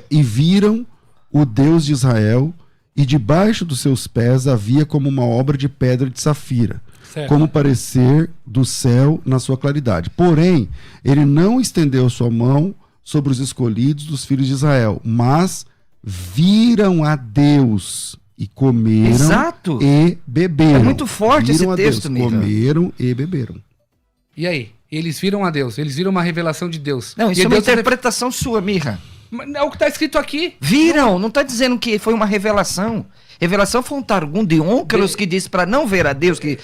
Speaker 2: E viram o Deus de Israel, e debaixo dos seus pés havia como uma obra de pedra de safira, certo, como parecer do céu na sua claridade. Porém, ele não estendeu sua mão sobre os escolhidos dos filhos de Israel, mas viram a Deus e comeram
Speaker 1: Exato.
Speaker 2: e beberam.
Speaker 1: É muito forte
Speaker 2: viram
Speaker 1: esse texto,
Speaker 2: Deus,
Speaker 1: Miriam.
Speaker 2: comeram e beberam.
Speaker 3: E aí? Eles viram a Deus, eles viram uma revelação de Deus.
Speaker 1: Não, isso
Speaker 3: E
Speaker 1: é uma
Speaker 3: Deus
Speaker 1: interpretação sua, Mirra.
Speaker 3: É o que está escrito aqui.
Speaker 1: Viram, não está dizendo que foi uma revelação. Revelação foi um targum de Onkelos que disse para não ver a Deus, que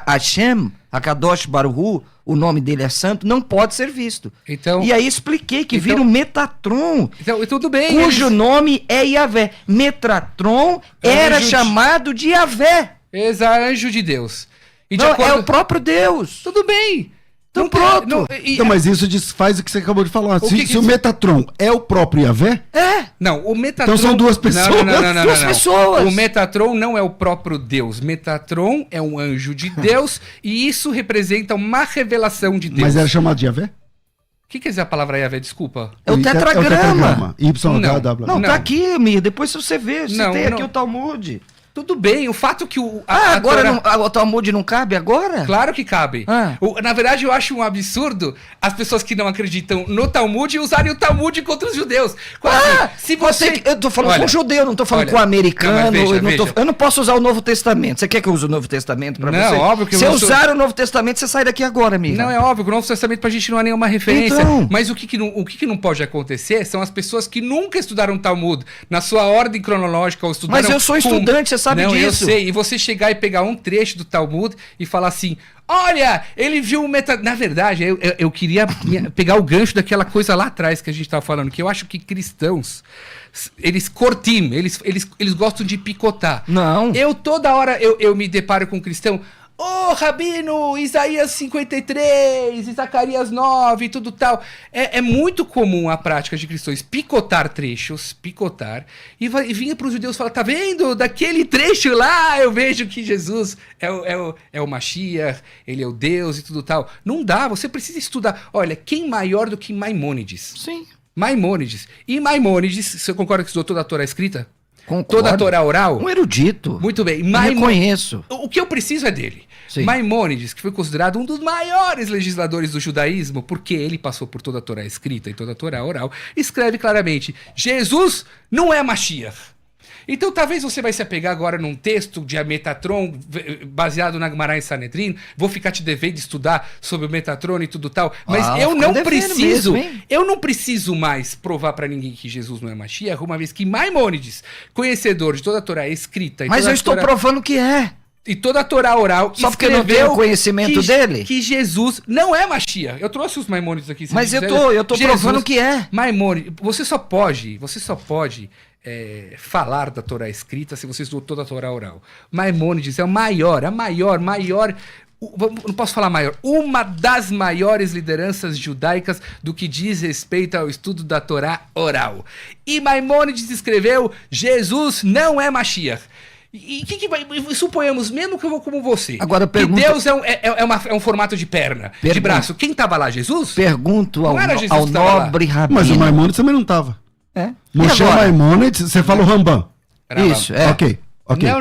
Speaker 1: Hashem, Akadosh Baruch Hu, o nome dele é santo, não pode ser visto.
Speaker 3: Então,
Speaker 1: E aí expliquei que viram Metatron,
Speaker 3: então, tudo bem.
Speaker 1: cujo nome é Yahvé. Metatron era
Speaker 3: Anjo de-
Speaker 1: chamado de Yahvé.
Speaker 3: Anjo de Deus. E de
Speaker 1: Não,
Speaker 3: acordo-
Speaker 1: é o próprio Deus.
Speaker 3: Tudo bem.
Speaker 1: Então
Speaker 3: Não tem-
Speaker 1: pronto.
Speaker 3: não-
Speaker 2: Então, mas isso desfaz o que você acabou de falar.
Speaker 3: O
Speaker 2: Se,
Speaker 3: que que
Speaker 2: se o
Speaker 3: isso-
Speaker 2: Metatron é o próprio Yahvé,
Speaker 3: Não, o Metatron...
Speaker 2: Então são duas pessoas.
Speaker 1: Duas pessoas.
Speaker 3: O Metatron não é o próprio Deus. Metatron é um anjo de Deus e isso representa uma revelação de Deus.
Speaker 2: mas era chamado de Yahvé?
Speaker 3: O que quer dizer a palavra Yahvé? Desculpa.
Speaker 1: É o tetragrama.
Speaker 2: YHWH.
Speaker 1: Não,
Speaker 3: Não.
Speaker 1: tá aqui, Mir. Depois você vê. Você
Speaker 3: Não,
Speaker 1: tem aqui
Speaker 3: não.
Speaker 1: o Talmud.
Speaker 3: Tudo bem, o fato que o...
Speaker 1: Agora
Speaker 3: Torá-
Speaker 1: o Talmud não cabe agora?
Speaker 3: Claro que cabe.
Speaker 1: Ah.
Speaker 3: Na verdade, eu acho um absurdo as pessoas que não acreditam no Talmud usarem o Talmud contra os judeus. Se você...
Speaker 1: Eu tô falando
Speaker 3: Olha,
Speaker 1: com judeu, não tô falando
Speaker 3: olha,
Speaker 1: com americano.
Speaker 3: não, mas veja, veja.
Speaker 1: Eu não posso usar o Novo Testamento. Você quer que eu use o Novo Testamento pra
Speaker 3: Não,
Speaker 1: você?
Speaker 3: óbvio que eu
Speaker 1: Se eu
Speaker 3: não sou-
Speaker 1: usar o Novo Testamento, você sai daqui agora, amiga.
Speaker 3: Não, é óbvio que o Novo Testamento pra gente não é nenhuma referência.
Speaker 1: Então.
Speaker 3: Mas o que não pode acontecer são as pessoas que nunca estudaram Talmud na sua ordem cronológica ou estudaram...
Speaker 1: Mas eu sou estudante, você sabe
Speaker 3: não,
Speaker 1: disso.
Speaker 3: Eu sei. E você chegar e pegar um trecho do Talmud e falar assim... Olha, ele viu o Na verdade, eu queria pegar o gancho daquela coisa lá atrás que a gente estava falando, que eu acho que cristãos, eles cortim, eles gostam de picotar.
Speaker 1: Não.
Speaker 3: Eu toda hora eu me deparo com um cristão... Ô, Rabino, Isaías 53, Zacarias 9 e tudo tal. É muito comum a prática de cristãos picotar trechos, e vinha para os judeus e falar, tá vendo? Daquele trecho lá eu vejo que Jesus é o Mashiach, ele é o Deus e tudo tal. Não dá, você precisa estudar. Olha, quem maior do que Maimônides?
Speaker 1: Sim.
Speaker 3: Maimônides. E Maimônides, você concorda que estudou toda a Torá escrita?
Speaker 1: Concordo.
Speaker 3: Toda a Torá oral?
Speaker 1: Um erudito.
Speaker 3: Muito bem.
Speaker 1: Eu reconheço.
Speaker 3: O que eu preciso é dele.
Speaker 1: Sim.
Speaker 3: Maimônides, que foi considerado um dos maiores legisladores do judaísmo, porque ele passou por toda a Torá escrita e toda a Torá oral, escreve claramente: Jesus não é Mashiach. Então talvez você vai se apegar agora num texto de Metatron, baseado na Gemara em Sanedrin, vou ficar te devendo estudar sobre o Metatron e tudo tal, mas eu
Speaker 1: fica
Speaker 3: não
Speaker 1: devendo
Speaker 3: preciso,
Speaker 1: mesmo, hein?
Speaker 3: eu não preciso mais provar pra ninguém que Jesus não é Mashiach, uma vez que Maimônides, conhecedor de toda a Torá escrita e
Speaker 1: Mas
Speaker 3: toda
Speaker 1: eu
Speaker 3: a
Speaker 1: estou
Speaker 3: Torá-
Speaker 1: provando que é.
Speaker 3: e toda a Torá oral
Speaker 1: Só porque eu não tenho
Speaker 3: escreveu
Speaker 1: conhecimento dele?
Speaker 3: que Jesus não é Mashiach. Eu trouxe os Maimônides aqui. se
Speaker 1: Mas
Speaker 3: quiser.
Speaker 1: eu tô provando que é.
Speaker 3: Maimônides, você só pode falar da Torá escrita se você estudou toda a Torá oral. Maimônides é a maior, não posso falar maior, uma das maiores lideranças judaicas do que diz respeito ao estudo da Torá oral. E Maimônides escreveu: Jesus não é Mashiach. E que vai. Suponhamos, mesmo que eu vou como você.
Speaker 1: Agora,
Speaker 3: que Deus é um formato de perna, de braço. Quem estava lá? Jesus?
Speaker 1: Pergunto ao
Speaker 3: Não era Jesus
Speaker 1: ao
Speaker 3: que tava lá.
Speaker 1: nobre rabino.
Speaker 2: Mas o Maimônides também não estava.
Speaker 1: É? E
Speaker 2: Moshe
Speaker 1: agora?
Speaker 2: Maimônides, você fala o Rambam.
Speaker 1: Isso, é.
Speaker 2: Ok.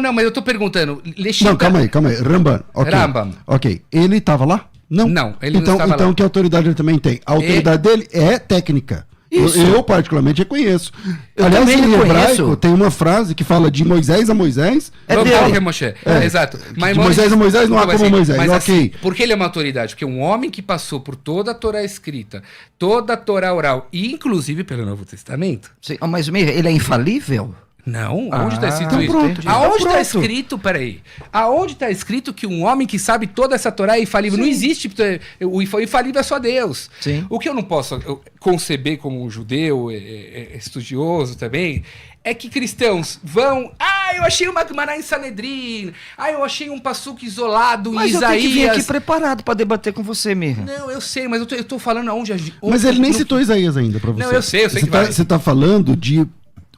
Speaker 3: Não, mas eu tô perguntando.
Speaker 2: Não, calma aí. Rambam. Ok.
Speaker 3: Rambam.
Speaker 2: Ok. Ele estava lá? Não.
Speaker 3: Não, ele não
Speaker 2: então,
Speaker 3: estava
Speaker 2: então
Speaker 3: lá.
Speaker 2: que autoridade ele também tem? A autoridade dele é técnica.
Speaker 1: Isso.
Speaker 2: Eu particularmente reconheço.
Speaker 1: Eu
Speaker 2: Aliás,
Speaker 1: também
Speaker 2: em
Speaker 1: reconheço.
Speaker 2: hebraico tem uma frase que fala de Moisés a Moisés.
Speaker 1: É
Speaker 3: Vamos
Speaker 1: dele.
Speaker 3: lá, Moshe. Exato.
Speaker 2: De Moisés a Moisés não há como Moisés.
Speaker 3: Mas
Speaker 2: Ok.
Speaker 3: assim, por que ele é uma autoridade? Porque um homem que passou por toda a Torá escrita, toda a Torá oral, e inclusive pelo Novo Testamento.
Speaker 1: Sim, mas ele é infalível?
Speaker 3: Não, onde está escrito
Speaker 1: então
Speaker 3: isso?
Speaker 1: pronto, então
Speaker 3: Aonde está
Speaker 1: pronto.
Speaker 3: escrito, peraí, aonde está escrito que um homem que sabe toda essa Torá é infalível? Não existe, o infalível é só Deus.
Speaker 1: Sim.
Speaker 3: O que eu não posso conceber como um judeu estudioso também, é que cristãos vão, eu achei uma Gemara em Sanedrin, eu achei um passuco isolado em
Speaker 1: Mas
Speaker 3: Isaías.
Speaker 1: eu tenho que vir aqui preparado para debater com você, Mirra.
Speaker 3: Não, eu sei, mas eu tô falando aonde...
Speaker 2: Mas ele nem
Speaker 3: no-
Speaker 2: citou Isaías ainda pra você.
Speaker 3: Não, eu sei
Speaker 2: Você
Speaker 3: que vai.
Speaker 2: Você tá falando de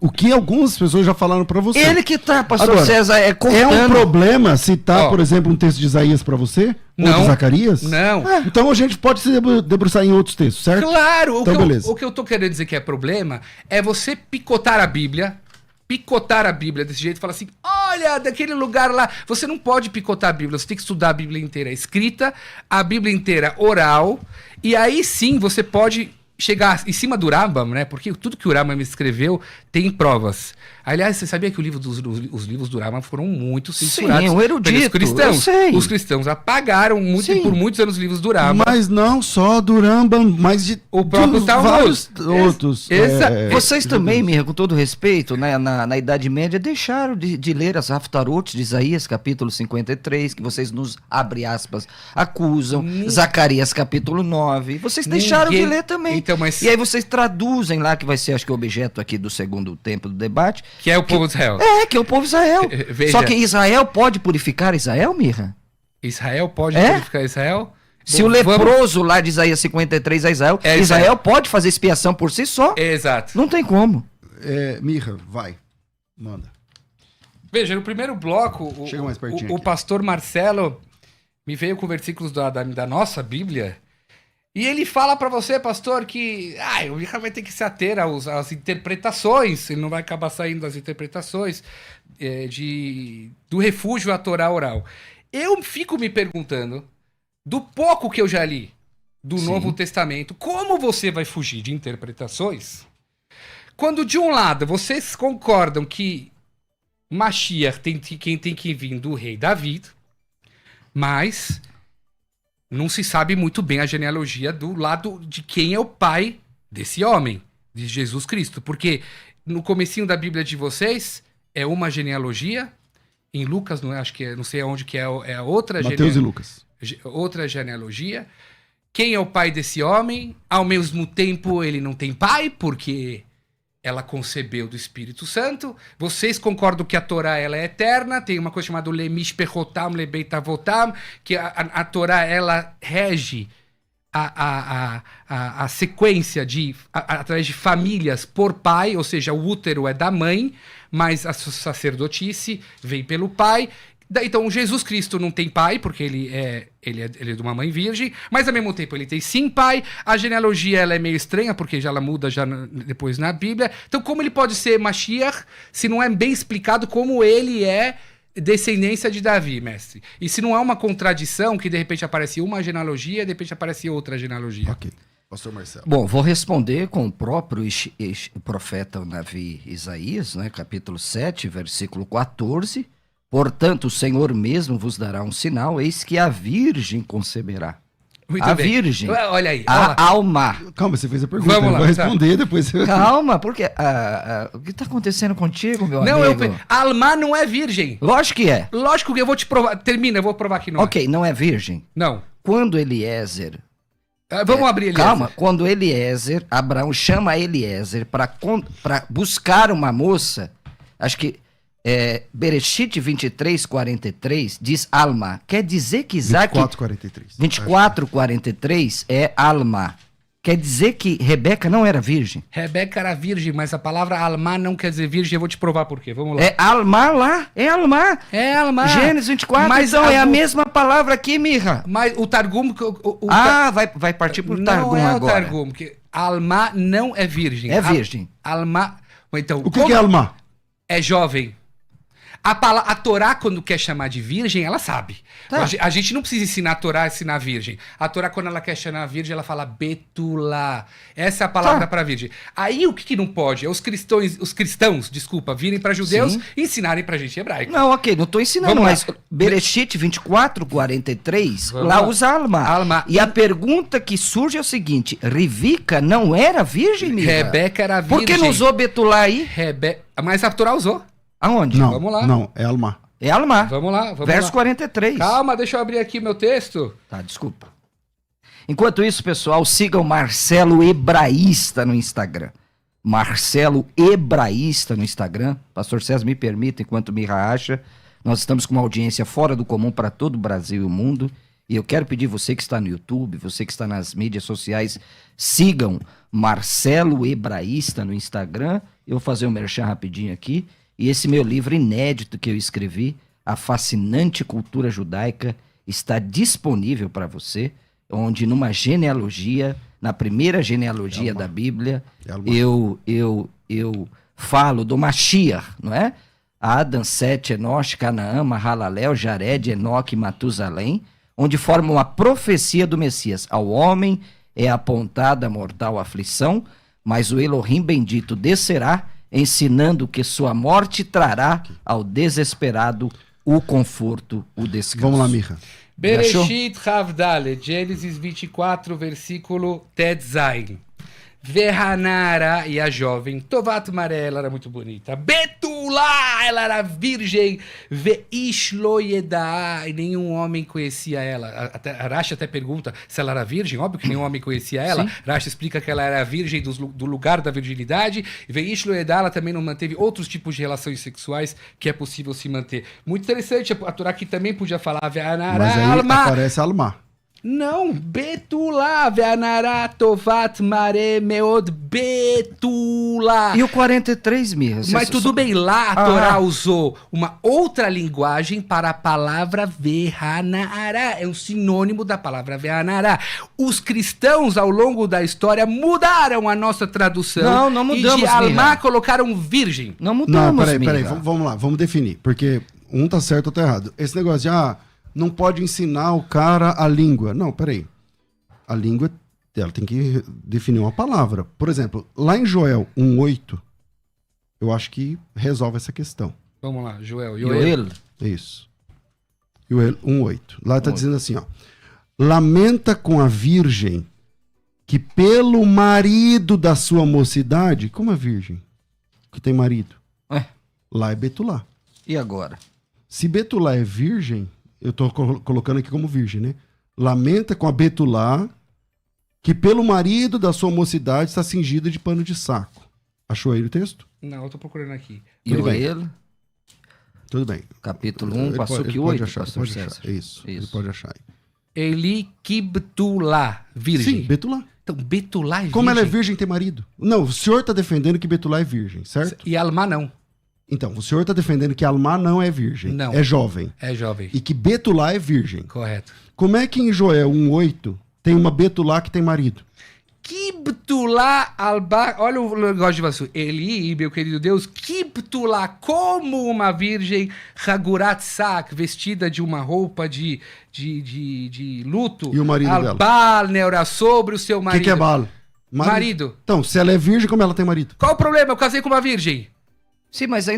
Speaker 2: o que algumas pessoas já falaram pra você.
Speaker 1: Ele que tá, pastor
Speaker 2: Agora,
Speaker 1: César, cortando.
Speaker 2: É um problema citar,
Speaker 3: Ó.
Speaker 2: por exemplo, um texto de Isaías pra você? Ou
Speaker 3: Não.
Speaker 2: de Zacarias?
Speaker 3: Não.
Speaker 2: Então a gente pode se debruçar em outros textos, certo?
Speaker 3: Claro,
Speaker 2: Então, beleza.
Speaker 3: o que eu tô querendo dizer que é problema é você picotar a Bíblia desse jeito e falar assim, olha, daquele lugar lá. Você não pode picotar a Bíblia, você tem que estudar a Bíblia inteira escrita, a Bíblia inteira oral, e aí sim você pode chegar em cima do Rambam, né? Porque tudo que o Rambam escreveu tem provas. Aliás, você sabia que os livros do Rambam foram muito censurados
Speaker 1: um erudito,
Speaker 3: pelos cristãos?
Speaker 1: eu sei.
Speaker 3: Os cristãos apagaram por muitos anos os livros do Rambam.
Speaker 2: Mas não só do Rambam, mas de
Speaker 3: O próprio
Speaker 2: vários
Speaker 3: Talmud.
Speaker 2: outros.
Speaker 1: Vocês também, Mirra, com todo respeito, né, na Idade Média, deixaram de ler as Haftarot de Isaías, capítulo 53, que vocês nos, abre aspas, acusam. Zacarias, capítulo 9. Vocês deixaram de ler também.
Speaker 3: Então, mas...
Speaker 1: E aí vocês traduzem lá, que vai ser, acho que, o objeto aqui do segundo tempo do debate.
Speaker 3: Que é o povo de Israel.
Speaker 1: Que é o povo de Israel.
Speaker 3: Veja.
Speaker 1: Só que Israel pode purificar Israel, Mirra?
Speaker 3: Israel pode purificar Israel?
Speaker 1: Se o leproso lá de Isaías 53 é Israel, Israel pode fazer expiação por si só?
Speaker 3: Exato.
Speaker 1: Não tem como.
Speaker 2: Mirra, vai. Manda.
Speaker 3: Veja, no primeiro bloco,
Speaker 2: Chega mais pertinho
Speaker 3: o
Speaker 2: aqui.
Speaker 3: pastor Marcelo me veio com versículos da nossa Bíblia. E ele fala pra você, pastor, que o Mirra vai ter que se ater às interpretações. Ele não vai acabar saindo das interpretações do refúgio à Torá oral. Eu fico me perguntando, do pouco que eu já li do Novo Testamento, como você vai fugir de interpretações quando, de um lado, vocês concordam que Mashiach quem tem que vir do rei Davi, mas não se sabe muito bem a genealogia do lado de quem é o pai desse homem, de Jesus Cristo. Porque no comecinho da Bíblia de vocês é uma genealogia, em Lucas, não é, acho que não sei aonde que é a outra
Speaker 2: Mateus e Lucas.
Speaker 3: Outra genealogia. Quem é o pai desse homem? Ao mesmo tempo, ele não tem pai, porque ela concebeu do Espírito Santo. Vocês concordam que a Torá ela é eterna? Tem uma coisa chamada Lemishpechotam, Lebeitavotam, que a Torá ela rege a sequência através de famílias por pai, ou seja, o útero é da mãe, mas a sacerdotice vem pelo pai. Então, Jesus Cristo não tem pai, porque ele é de uma mãe virgem, mas ao mesmo tempo ele tem sim pai. A genealogia ela é meio estranha, porque ela muda depois na Bíblia. Então, como ele pode ser Mashiach, se não é bem explicado como ele é descendência de Davi, mestre? E se não há uma contradição, que de repente aparece uma genealogia, de repente aparece outra genealogia.
Speaker 2: Ok. Pastor Marcelo.
Speaker 1: Bom, vou responder com o próprio profeta Davi Isaías, né, capítulo 7, versículo 14. Portanto, o Senhor mesmo vos dará um sinal, eis que a virgem conceberá.
Speaker 3: Muito
Speaker 1: a
Speaker 3: bem.
Speaker 1: virgem,
Speaker 3: Olha aí.
Speaker 1: a alma.
Speaker 2: Calma, você fez a pergunta,
Speaker 3: Vamos
Speaker 2: eu
Speaker 3: lá,
Speaker 2: vou responder depois.
Speaker 1: Calma, porque o que está acontecendo contigo, meu
Speaker 3: Não,
Speaker 1: amigo?
Speaker 3: Alma não é virgem.
Speaker 1: Lógico que é.
Speaker 3: Lógico que eu vou te provar. Termina, eu vou provar que não é.
Speaker 1: Ok, não é virgem.
Speaker 3: Não.
Speaker 1: Quando Eliezer...
Speaker 3: Vamos abrir ele.
Speaker 1: Calma, quando Eliezer, Abraão chama Eliezer para buscar uma moça, acho que Bereshit 23, 43, diz Alma. Quer dizer que Isaac...
Speaker 2: 24:43.
Speaker 1: 24:43 é Alma. Quer dizer que Rebeca não era virgem.
Speaker 3: Rebeca era virgem, mas a palavra Alma não quer dizer virgem. Eu vou te provar por quê. Vamos lá.
Speaker 1: É Alma lá, é Alma.
Speaker 3: É Alma.
Speaker 1: Gênesis 24,
Speaker 3: mas
Speaker 1: então é a mesma palavra aqui, Mirra.
Speaker 3: Mas o Targum...
Speaker 1: vai partir pro Targum
Speaker 3: não é
Speaker 1: agora.
Speaker 3: o Targum, porque Alma não é virgem.
Speaker 1: É virgem.
Speaker 3: Alma... Então,
Speaker 2: O que é Alma?
Speaker 3: É jovem. A Torá, quando quer chamar de virgem, ela sabe.
Speaker 1: Tá.
Speaker 3: A gente não precisa ensinar a Torá a ensinar a virgem. A Torá, quando ela quer chamar a virgem, ela fala Betulá. Essa é a palavra para virgem. Aí o que não pode? É os cristãos, virem para judeus e ensinarem pra gente hebraico.
Speaker 1: Não, ok, não tô ensinando, mas Bereshit 24:43, lá usa Alma. E a pergunta que surge é o seguinte: Rivica não era virgem, Mirra?
Speaker 3: Rebeca era virgem.
Speaker 1: Por que não usou Betulá aí?
Speaker 3: Mas a Torá usou.
Speaker 1: Aonde?
Speaker 2: Não,
Speaker 3: Vamos lá.
Speaker 2: não, é Alma.
Speaker 1: É Alma.
Speaker 3: Vamos lá.
Speaker 1: Verso 43.
Speaker 3: Calma, deixa eu abrir aqui meu texto.
Speaker 1: Tá, desculpa. Enquanto isso, pessoal, sigam Marcelo Hebraísta no Instagram. Marcelo Hebraísta no Instagram. Pastor César, me permita, enquanto Mirra acha, nós estamos com uma audiência fora do comum para todo o Brasil e o mundo. E eu quero pedir você que está no YouTube, você que está nas mídias sociais, sigam Marcelo Hebraísta no Instagram. Eu vou fazer um merchan rapidinho aqui. E esse meu livro inédito que eu escrevi, A Fascinante Cultura Judaica, está disponível para você, onde numa genealogia, na primeira genealogia da Bíblia, eu falo do Mashiach, não é? Adão, Sete, Enosh, Canaã, Mahalalel, Jared, Enoque e Matusalém, onde forma uma profecia do Messias. Ao homem é apontada a mortal aflição, mas o Elohim bendito descerá, ensinando que sua morte trará ao desesperado o conforto, o descanso.
Speaker 2: Vamos lá, Mirra.
Speaker 3: Bereshit Havdalet, Gênesis 24, versículo Tet Zayin. Verhanara, e a jovem, Tovat Maré, ela era muito bonita. Betulá, ela era virgem. Veish lo yedá, e nenhum homem conhecia ela. A Rashi até pergunta se ela era virgem, óbvio que nenhum homem conhecia ela. Rashi explica que ela era virgem do lugar da virginidade. Veish lo yedá, ela também não manteve outros tipos de relações sexuais que é possível se manter. Muito interessante, a Torá aqui também podia falar Verhanara,
Speaker 2: Mas aí
Speaker 3: Alma.
Speaker 2: aparece Alma.
Speaker 3: Não, Betulá, Veanará, Tovat, Maré, Meod, Betulá.
Speaker 1: E o 43, Mirra?
Speaker 3: Mas tudo bem, lá a Torá usou uma outra linguagem para a palavra Vehanará. É um sinônimo da palavra Vehanará. Os cristãos, ao longo da história, mudaram a nossa tradução.
Speaker 1: Não mudamos,
Speaker 3: e de Alma
Speaker 1: Mirra.
Speaker 3: colocaram virgem.
Speaker 1: Não mudamos,
Speaker 2: Não, peraí,
Speaker 1: Mirra.
Speaker 2: vamos lá, vamos definir, porque um tá certo, outro tá errado. Esse negócio de, não pode ensinar o cara a língua. Não, peraí. A língua, ela tem que definir uma palavra. Por exemplo, lá em Joel 1:8, eu acho que resolve essa questão.
Speaker 3: Vamos lá, Joel.
Speaker 2: É isso. Joel 1:8. Lá tá dizendo assim, ó. Lamenta com a virgem que pelo marido da sua mocidade... Como a virgem? Que tem marido. Lá é Betulá.
Speaker 1: E agora?
Speaker 2: Se Betulá é virgem... Eu tô colocando aqui como virgem, né? Lamenta com a Betulá que pelo marido da sua mocidade está cingida de pano de saco. Achou aí o texto?
Speaker 3: Não, eu tô procurando aqui.
Speaker 1: Joel,
Speaker 2: Tudo bem.
Speaker 1: capítulo 1,
Speaker 2: Ele
Speaker 1: passou
Speaker 2: pode-
Speaker 1: que
Speaker 2: ele pode
Speaker 1: 8,
Speaker 2: achar,
Speaker 1: pastor
Speaker 2: pode
Speaker 1: César.
Speaker 2: achar. Isso, ele pode achar aí.
Speaker 3: Eli Kibtulá, virgem.
Speaker 2: Sim, Betulá.
Speaker 3: Então, Betulá é virgem.
Speaker 2: Como ela é virgem, tem marido? Não, o senhor está defendendo que Betulá é virgem, certo?
Speaker 3: E Alma não.
Speaker 2: Então, o senhor está defendendo que Almá não é virgem,
Speaker 3: Não.
Speaker 2: é jovem.
Speaker 3: É jovem.
Speaker 2: E que Betulá é virgem.
Speaker 3: Correto.
Speaker 2: Como é que em Joel 1:8 tem uma Betulá que tem marido?
Speaker 3: Kibtulá alba. Olha o negócio de Vassu. Eli, meu querido Deus, Kibtulá, como uma virgem, Hagurat Sak, vestida de uma roupa de luto.
Speaker 2: E o marido dela?
Speaker 3: Albal, Neura, sobre o seu
Speaker 2: O
Speaker 3: marido.
Speaker 2: que é bala?
Speaker 3: Marido.
Speaker 2: Então, se ela é virgem, como ela tem marido?
Speaker 3: Qual o problema? Eu casei com uma virgem.
Speaker 1: Sim, mas aí,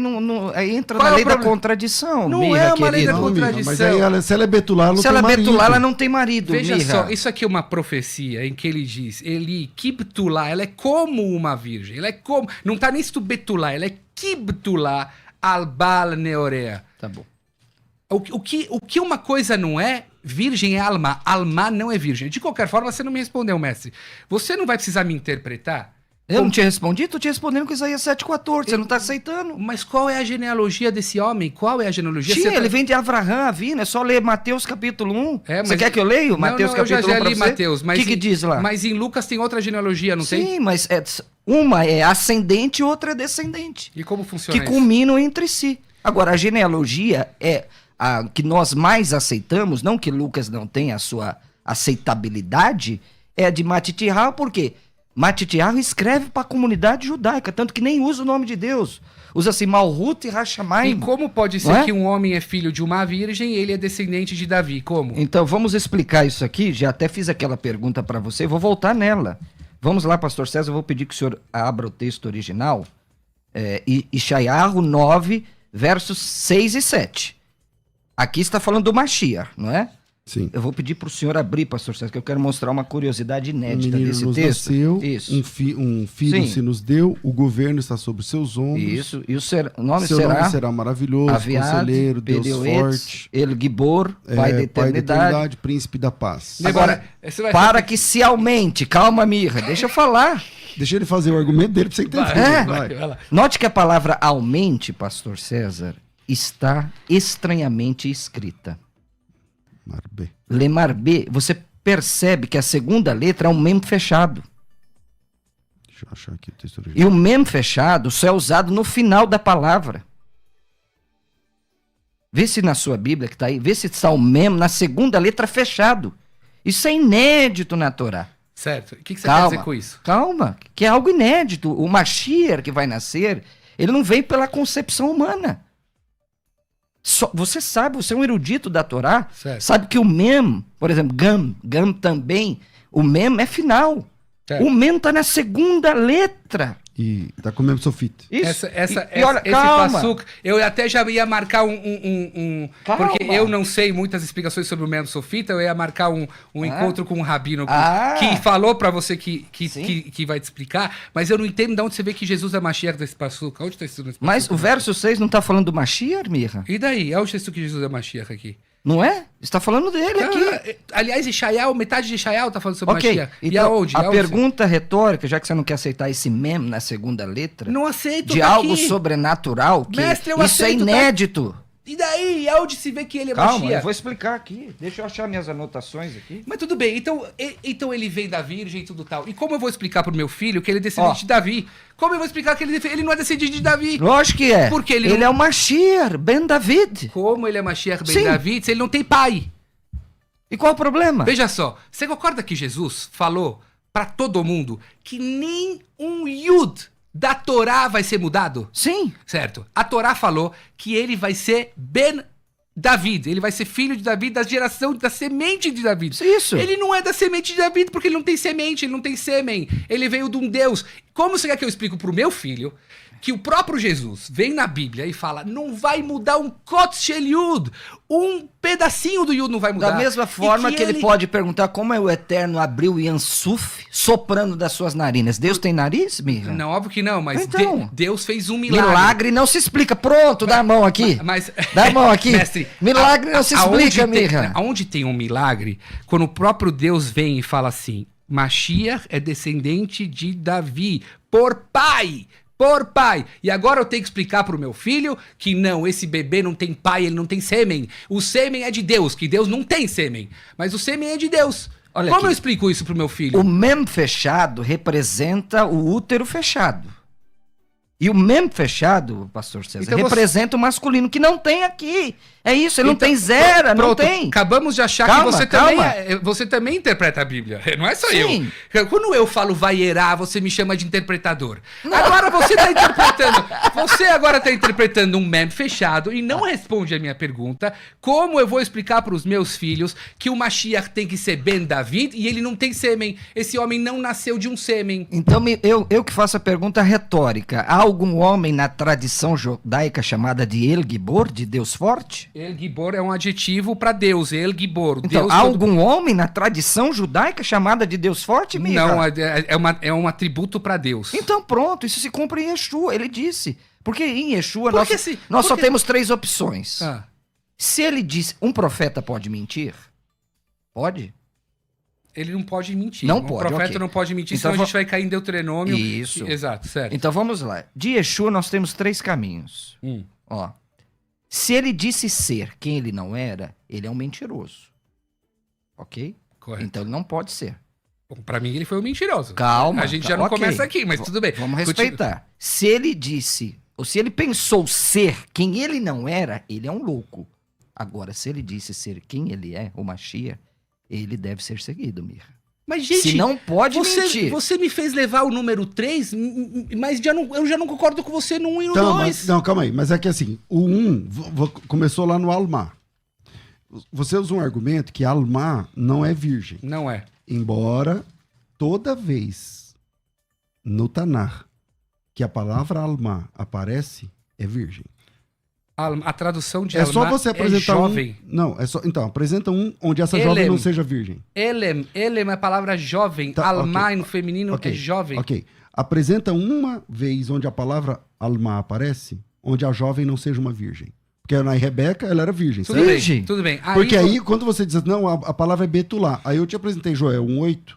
Speaker 1: aí entra
Speaker 3: Qual
Speaker 1: na
Speaker 3: é o
Speaker 1: lei da
Speaker 3: problema?
Speaker 1: contradição,
Speaker 3: Não
Speaker 1: Mirra,
Speaker 3: é uma lei da
Speaker 1: querido.
Speaker 3: contradição.
Speaker 2: Mas aí, se ela é Betulá, ela não
Speaker 1: Se
Speaker 2: tem
Speaker 1: ela é
Speaker 2: marido.
Speaker 1: Betulá, ela não tem marido,
Speaker 3: Veja
Speaker 1: Mirra.
Speaker 3: só, isso aqui é uma profecia em que ele diz, Eli, Kibtulá, ela é como uma virgem, ela é como, não tá nem escrito Betulá, ela é Kibtulá albal neorea.
Speaker 1: Tá bom.
Speaker 3: O que uma coisa não é, virgem é Alma, Alma não é virgem. De qualquer forma, você não me respondeu, mestre. Você não vai precisar me interpretar?
Speaker 1: Eu não tinha respondido? Tô te respondendo com Isaías 7,14. Você não tá aceitando?
Speaker 3: Mas qual é a genealogia desse homem? Qual é a genealogia?
Speaker 1: Tia,
Speaker 3: Você
Speaker 1: ele
Speaker 3: tá-
Speaker 1: vem de Avraham, Avina. É só ler Mateus capítulo 1.
Speaker 3: É,
Speaker 1: Você
Speaker 3: mas-
Speaker 1: quer que eu leia?
Speaker 3: Não,
Speaker 1: Mateus
Speaker 3: não, eu
Speaker 1: capítulo 1
Speaker 3: já
Speaker 1: pra
Speaker 3: li
Speaker 1: você?
Speaker 3: Mateus, mas
Speaker 1: O que diz lá?
Speaker 3: Mas em Lucas tem outra genealogia, não tem?
Speaker 1: Sim, mas uma é ascendente e outra é descendente.
Speaker 3: E como funciona
Speaker 1: Que
Speaker 3: isso?
Speaker 1: culminam entre si. Agora, a genealogia é a que nós mais aceitamos, não que Lucas não tenha a sua aceitabilidade, é a de Matitiah, por quê? Matitiah escreve para a comunidade judaica, tanto que nem usa o nome de Deus. Usa assim, Malhut e Hashamayim.
Speaker 3: E como pode
Speaker 1: Não
Speaker 3: ser
Speaker 1: é?
Speaker 3: que um homem é filho de uma virgem e ele é descendente de Davi? Como?
Speaker 1: Então, vamos explicar isso aqui. Já até fiz aquela pergunta para você, vou voltar nela. Vamos lá, pastor César, eu vou pedir que o senhor abra o texto original. Ishayahu 9, versos 6 e 7. Aqui está falando do Mashiach, não é?
Speaker 2: Sim.
Speaker 1: Eu vou pedir para o senhor abrir, pastor César, que eu quero mostrar uma curiosidade
Speaker 2: Um
Speaker 1: inédita
Speaker 2: menino
Speaker 1: desse
Speaker 2: nos
Speaker 1: texto.
Speaker 2: nasceu,
Speaker 1: Isso.
Speaker 2: um filho
Speaker 1: Sim.
Speaker 2: se nos deu, o governo está sobre os seus ombros.
Speaker 1: Isso. E o nome
Speaker 2: Seu
Speaker 1: será
Speaker 2: nome será maravilhoso,
Speaker 1: Aviad,
Speaker 2: conselheiro, Deus
Speaker 1: Perioetz,
Speaker 2: forte,
Speaker 1: El Gibor, Pai da Eternidade.
Speaker 2: príncipe da paz.
Speaker 1: Agora,
Speaker 3: você vai
Speaker 1: para que se aumente. Calma, Mirra, deixa eu falar.
Speaker 2: Deixa ele fazer o argumento dele pra você entender.
Speaker 3: Vai lá.
Speaker 1: Note que a palavra aumente, pastor César, está estranhamente escrita.
Speaker 2: Marbê.
Speaker 1: Lemarbe, você percebe que a segunda letra é um mem fechado.
Speaker 2: Deixa eu achar aqui o texto original.
Speaker 1: E o mem fechado só é usado no final da palavra. Vê se na sua Bíblia que está aí, vê se está o mem na segunda letra fechado. Isso é inédito na Torá.
Speaker 3: Certo. O que você quer dizer com isso?
Speaker 1: Calma, que é algo inédito. O Mashiach que vai nascer, ele não vem pela concepção humana. Você sabe, você é um erudito da Torá,
Speaker 3: Certo.
Speaker 1: sabe que o mem, por exemplo, gam também, O mem é final.
Speaker 3: Certo.
Speaker 1: O mem tá na segunda letra.
Speaker 2: E tá com o mesmo sofite.
Speaker 1: Isso.
Speaker 3: Olha, esse passuca, eu até já ia marcar
Speaker 1: Calma.
Speaker 3: porque eu não sei muitas explicações sobre o Mem Sofita, eu ia marcar um encontro com um rabino que falou pra você que vai te explicar, mas eu não entendo de onde você vê que Jesus é Mashiach desse passuca. Onde tá escrito nesse passuca?
Speaker 1: Mas o verso 6 não tá falando do Mashiach, Mirra?
Speaker 3: E daí? Onde tá escrito que Jesus é Mashiach aqui?
Speaker 1: Não é? Está falando dele aqui.
Speaker 3: Aliás, Ishaiah, metade de Ishaiah tá falando sobre
Speaker 1: Ok,
Speaker 3: Mashiach. E
Speaker 1: então,
Speaker 3: aonde?
Speaker 1: a pergunta retórica, já que você não quer aceitar esse mem na segunda letra,
Speaker 3: Não aceito,
Speaker 1: de
Speaker 3: tá
Speaker 1: algo
Speaker 3: aqui.
Speaker 1: Sobrenatural, que
Speaker 3: Mestre, eu
Speaker 1: isso é
Speaker 3: aceito, tá?
Speaker 1: inédito.
Speaker 3: E daí? Aonde se vê que ele é
Speaker 1: Calma,
Speaker 3: Mashiach?
Speaker 1: eu vou explicar aqui. Deixa eu achar minhas anotações aqui.
Speaker 3: Mas tudo bem, então ele vem da virgem e tudo tal. E como eu vou explicar pro meu filho que ele é descendente de Davi? Como eu vou explicar que ele não é descendente de Davi?
Speaker 1: Lógico que é.
Speaker 3: Porque ele
Speaker 1: é o Mashiach, Ben David.
Speaker 3: Como ele é Mashiach ben
Speaker 1: Sim.
Speaker 3: David se ele não tem pai?
Speaker 1: E qual o problema?
Speaker 3: Veja só, você concorda que Jesus falou pra todo mundo que nem um Yud da Torá vai ser mudado?
Speaker 1: Sim.
Speaker 3: Certo. A Torá falou que ele vai ser Ben David, ele vai ser filho de Davi, da geração, da semente de Davi.
Speaker 1: Isso.
Speaker 3: Ele não é da semente de Davi porque ele não tem semente, ele não tem sêmen. Ele veio de um Deus. Como você quer que eu explico pro meu filho que o próprio Jesus vem na Bíblia e fala, não vai mudar um Kotz Shel Yud, um pedacinho do Yud não vai mudar.
Speaker 1: Da mesma forma que ele pode perguntar como é o Eterno abriu o Yansuf soprando das suas narinas. Deus tem nariz, Mirra?
Speaker 3: Não, óbvio que não, mas
Speaker 1: Então,
Speaker 3: Deus fez um milagre.
Speaker 1: Milagre não se explica. Pronto, dá a mão aqui. Dá a mão aqui.
Speaker 3: Mestre,
Speaker 1: milagre não se explica, Mirra.
Speaker 3: Aonde tem um milagre, quando o próprio Deus vem e fala assim, Mashiach é descendente de Davi, por pai. Por pai. E agora eu tenho que explicar pro meu filho que não, esse bebê não tem pai, ele não tem sêmen. O sêmen é de Deus, que Deus não tem sêmen. Mas o sêmen é de Deus.
Speaker 1: Olha
Speaker 3: Como
Speaker 1: aqui.
Speaker 3: eu explico isso pro meu filho?
Speaker 1: O mem fechado representa o útero fechado. E o mem fechado, pastor César,
Speaker 3: Então
Speaker 1: representa o masculino, que não tem aqui. É isso, ele não tem zero, não
Speaker 3: pronto,
Speaker 1: tem.
Speaker 3: Acabamos de achar
Speaker 1: Calma,
Speaker 3: que
Speaker 1: calma.
Speaker 3: você também interpreta a Bíblia. Não é só
Speaker 1: Sim.
Speaker 3: eu. Quando eu falo vaierá, você me chama de interpretador. Agora você está interpretando. Você agora está interpretando um mem fechado e não responde a minha pergunta. Como eu vou explicar para os meus filhos que o Mashiach tem que ser Ben David e ele não tem sêmen? Esse homem não nasceu de um sêmen.
Speaker 1: Então, eu que faço a pergunta retórica. Há algum homem na tradição judaica chamada de El Gibor, de Deus forte?
Speaker 3: El Gibor é um adjetivo para Deus. El Gibor.
Speaker 1: Então,
Speaker 3: Deus
Speaker 1: há
Speaker 3: todo...
Speaker 1: algum homem na tradição judaica chamada de Deus forte, Mirra?
Speaker 3: Não, é um atributo para Deus.
Speaker 1: Então pronto, isso se cumpre em Yeshua, ele disse. Porque em Yeshua
Speaker 3: Porque
Speaker 1: nós só temos 3 opções.
Speaker 3: Ah.
Speaker 1: Se ele disse, um profeta pode mentir? Pode?
Speaker 3: Ele não pode mentir.
Speaker 1: Não
Speaker 3: um
Speaker 1: pode,
Speaker 3: profeta
Speaker 1: ok.
Speaker 3: não pode mentir,
Speaker 1: Então
Speaker 3: senão a gente vai cair em Deuteronômio.
Speaker 1: Isso.
Speaker 3: Exato, certo.
Speaker 1: Então vamos lá. De Yeshua nós temos 3 caminhos. Ó. Se ele disse ser quem ele não era, ele é um mentiroso. Ok?
Speaker 3: Correto.
Speaker 1: Então ele não pode ser.
Speaker 3: Bom, pra mim ele foi um mentiroso.
Speaker 1: Calma.
Speaker 3: A gente já não
Speaker 1: ok.
Speaker 3: começa aqui, mas tudo bem.
Speaker 1: Vamos respeitar. Se ele disse, ou se ele pensou ser quem ele não era, ele é um louco. Agora, se ele disse ser quem ele é, o Mashiach, ele deve ser seguido, Mirra.
Speaker 3: Mas, gente,
Speaker 1: se não pode mentir.
Speaker 3: Você me fez levar o número 3, mas eu já não concordo com você no 1 e no
Speaker 2: Então,
Speaker 3: 2.
Speaker 2: não, calma aí. Mas é que assim, o 1 começou lá no Alma. Você usa um argumento que Alma não é virgem.
Speaker 3: Não é.
Speaker 2: Embora toda vez no Tanar que a palavra Alma aparece, é virgem.
Speaker 3: A tradução de
Speaker 2: É
Speaker 3: Alma
Speaker 2: só você apresentar
Speaker 3: jovem.
Speaker 2: Não, é só. Então, apresenta um onde essa
Speaker 3: Elem.
Speaker 2: jovem não seja virgem.
Speaker 3: Elem é a palavra jovem.
Speaker 2: Tá,
Speaker 3: Alma
Speaker 2: ok.
Speaker 3: no feminino
Speaker 2: Ok,
Speaker 3: é jovem.
Speaker 2: Ok. Apresenta uma vez onde a palavra Alma aparece, onde a jovem não seja uma virgem. Porque na Rebeca, ela era virgem.
Speaker 3: Tudo
Speaker 2: certo?
Speaker 1: Virgem.
Speaker 3: bem, tudo bem.
Speaker 2: Porque aí, quando você diz, não, a palavra é Betulá. Aí eu te apresentei Joel 1:8.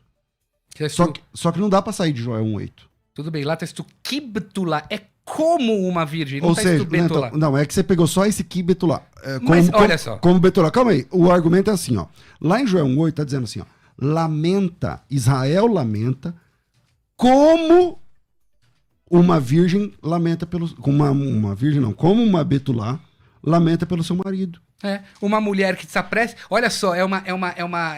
Speaker 2: Só que não dá pra sair de Joel 1:8.
Speaker 3: Tudo bem, lá tá escrito Kibtula, é como uma virgem, não
Speaker 2: Ou
Speaker 3: tá
Speaker 2: seja,
Speaker 3: escrito Betulá.
Speaker 2: não, é que você pegou só esse que Betulá.
Speaker 3: Mas olha só.
Speaker 2: Como Betulá. Calma aí, o argumento é assim, ó. Lá em Joel 1:8 tá dizendo assim, ó. Lamenta, Israel lamenta, como uma virgem lamenta pelo... Uma virgem não, como uma Betulá lamenta pelo seu marido.
Speaker 3: É, uma mulher que se apressa. Olha só, é uma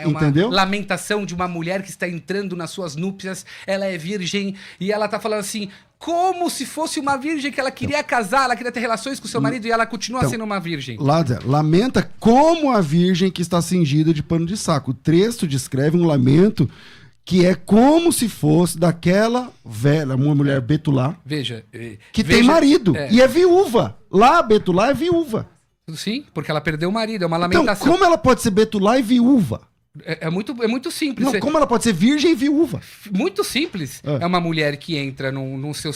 Speaker 2: Entendeu?
Speaker 3: lamentação de uma mulher que está entrando nas suas núpcias. Ela é virgem e ela tá falando assim, como se fosse uma virgem que ela queria casar, ela queria ter relações com seu marido e ela continua sendo uma virgem.
Speaker 2: Lá, lamenta como a virgem que está cingida de pano de saco. O texto descreve um lamento que é como se fosse daquela velha, uma mulher Betulá,
Speaker 3: Veja.
Speaker 2: que tem marido e é viúva. Lá, Betulá é viúva.
Speaker 3: Sim, porque ela perdeu o marido, é uma
Speaker 2: Então,
Speaker 3: lamentação.
Speaker 2: como ela pode ser Betulá e viúva?
Speaker 3: É muito simples.
Speaker 2: Não, como ela pode ser virgem e viúva?
Speaker 3: Muito simples.
Speaker 2: É.
Speaker 3: É uma mulher que entra no seu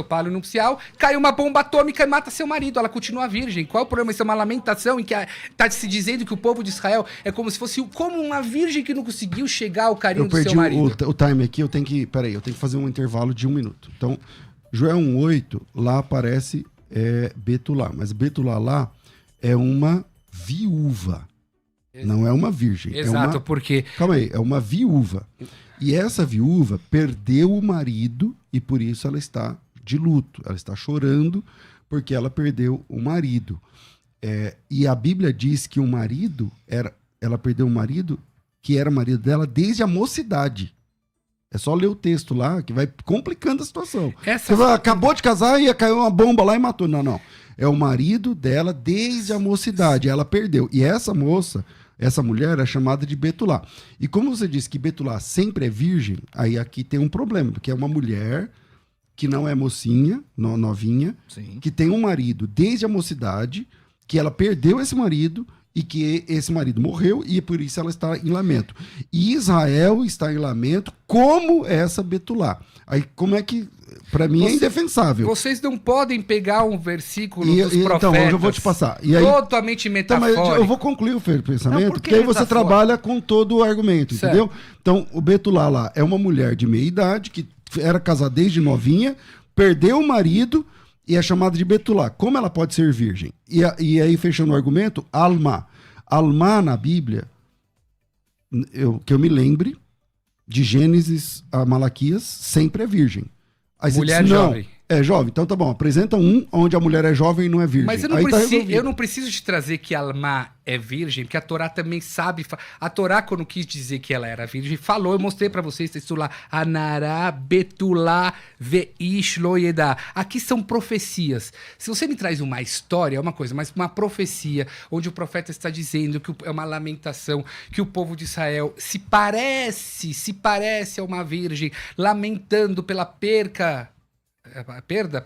Speaker 3: palio nupcial, cai uma bomba atômica e mata seu marido. Ela continua virgem. Qual é o problema? Isso é uma lamentação em que está se dizendo que o povo de Israel é como se fosse como uma virgem que não conseguiu chegar ao carinho
Speaker 2: Eu
Speaker 3: do seu
Speaker 2: perdi
Speaker 3: marido.
Speaker 2: o time aqui, eu tenho que fazer um intervalo de 1 minuto. Então, Joel 1,8, lá aparece Betulá, mas Betulá lá é uma viúva. Não é uma virgem.
Speaker 3: Exato, porque...
Speaker 2: Calma aí, é uma viúva. E essa viúva perdeu o marido e por isso ela está de luto. Ela está chorando porque ela perdeu o marido. E a Bíblia diz que ela perdeu o marido que era marido dela desde a mocidade. É só ler o texto lá que vai complicando a situação. Acabou de casar e caiu uma bomba lá e matou. Não. É o marido dela desde a mocidade. Ela perdeu. E essa mulher é chamada de Betulá. E como você disse que Betulá sempre é virgem, aí aqui tem um problema, porque é uma mulher que não é mocinha, novinha,
Speaker 1: Sim.
Speaker 2: que tem um marido desde a mocidade, que ela perdeu esse marido e que esse marido morreu e por isso ela está em lamento. E Israel está em lamento como essa Betulá. Aí como é que... Para mim é indefensável.
Speaker 3: Vocês não podem pegar um versículo dos profetas...
Speaker 2: Então, eu já vou te passar. E aí,
Speaker 3: totalmente metafórico.
Speaker 2: Então, mas eu vou concluir o pensamento,
Speaker 1: Por que
Speaker 2: porque aí você
Speaker 1: metafórico?
Speaker 2: trabalha com todo o argumento,
Speaker 3: Certo.
Speaker 2: entendeu? Então, o Betulá lá é uma mulher de meia idade, que era casada desde novinha, perdeu o marido e é chamada de Betulá. Como ela pode ser virgem? E aí, fechando o argumento, Alma. Alma na Bíblia, que eu me lembre, de Gênesis a Malaquias, sempre é virgem. Aí você
Speaker 3: Mulher
Speaker 2: diz, não,
Speaker 3: jovem.
Speaker 2: é jovem. Então tá bom, apresenta um onde a mulher é jovem e não é virgem.
Speaker 3: Mas eu não,
Speaker 2: Aí tá resolvido.
Speaker 3: eu não preciso te trazer que Alma é virgem, porque a Torá também sabe. A Torá, quando quis dizer que ela era virgem, falou, eu mostrei pra vocês, está isso lá, Anará, Betulá, Veish, Loyedá. Aqui são profecias. Se você me traz uma história, é uma coisa, mas uma profecia, onde o profeta está dizendo que é uma lamentação, que o povo de Israel se parece a uma virgem, lamentando pela perca.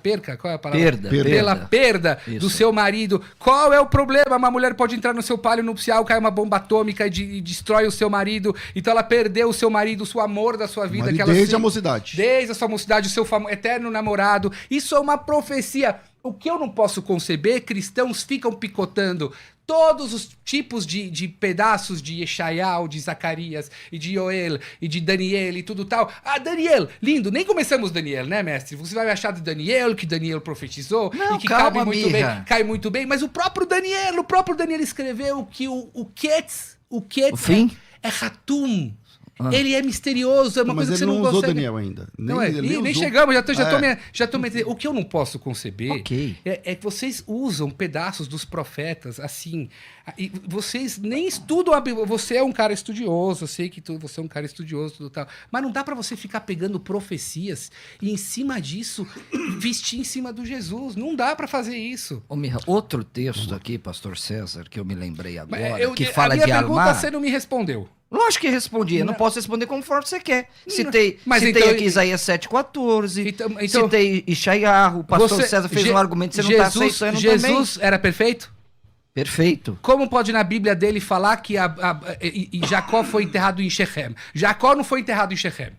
Speaker 3: Perca? Qual é a palavra? Pela perda
Speaker 1: Isso.
Speaker 3: do seu marido. Qual é o problema? Uma mulher pode entrar no seu palio nupcial, cai uma bomba atômica e destrói o seu marido. Então ela perdeu o seu marido, o amor da sua vida. Que ela
Speaker 2: Desde a mocidade.
Speaker 3: Desde a sua mocidade, o seu eterno namorado. Isso é uma profecia. O que eu não posso conceber, cristãos ficam picotando todos os tipos de pedaços de Yeshayahu, de Zacarias, e de Yoel, e de Daniel, e tudo tal. Ah, Daniel, lindo, nem começamos Daniel, né, mestre? Você vai achar de Daniel, que Daniel profetizou,
Speaker 1: Não,
Speaker 3: e que
Speaker 1: calma,
Speaker 3: cabe muito bem,
Speaker 1: mirra.
Speaker 3: cai muito bem, mas o próprio Daniel escreveu que o Ketz
Speaker 1: O fim?
Speaker 3: é Hatum.
Speaker 1: Ah.
Speaker 3: Ele é misterioso, é uma
Speaker 2: Mas
Speaker 3: coisa que
Speaker 2: ele
Speaker 3: você
Speaker 2: não
Speaker 3: não
Speaker 2: usou
Speaker 3: consegue...
Speaker 2: Daniel ainda.
Speaker 3: Não,
Speaker 2: ele
Speaker 3: nem
Speaker 2: usou.
Speaker 3: chegamos, já tô me... O que eu não posso conceber
Speaker 1: Ok.
Speaker 3: é que vocês usam pedaços dos profetas assim, e vocês nem estudam a Bíblia. Você é um cara estudioso, eu sei que você é um cara estudioso, tudo tal, mas não dá pra você ficar pegando profecias e em cima disso vestir em cima do Jesus. Não dá pra fazer isso.
Speaker 1: Ô, Mirra, outro texto aqui, pastor César, que eu me lembrei
Speaker 3: Mas
Speaker 1: agora, que fala
Speaker 3: a minha
Speaker 1: de
Speaker 3: pergunta
Speaker 1: Alma.
Speaker 3: você não me respondeu.
Speaker 1: Lógico que respondi, eu não posso responder conforme você quer. Citei
Speaker 3: então-
Speaker 1: aqui Isaías 7,14,
Speaker 3: Então-
Speaker 1: citei Ishayahu, o pastor César fez um argumento que você não está aceitando também.
Speaker 3: Jesus era perfeito?
Speaker 1: Perfeito.
Speaker 3: Como pode na Bíblia dele falar que e Jacó foi enterrado em Shechem? Jacó não foi enterrado em Shechem.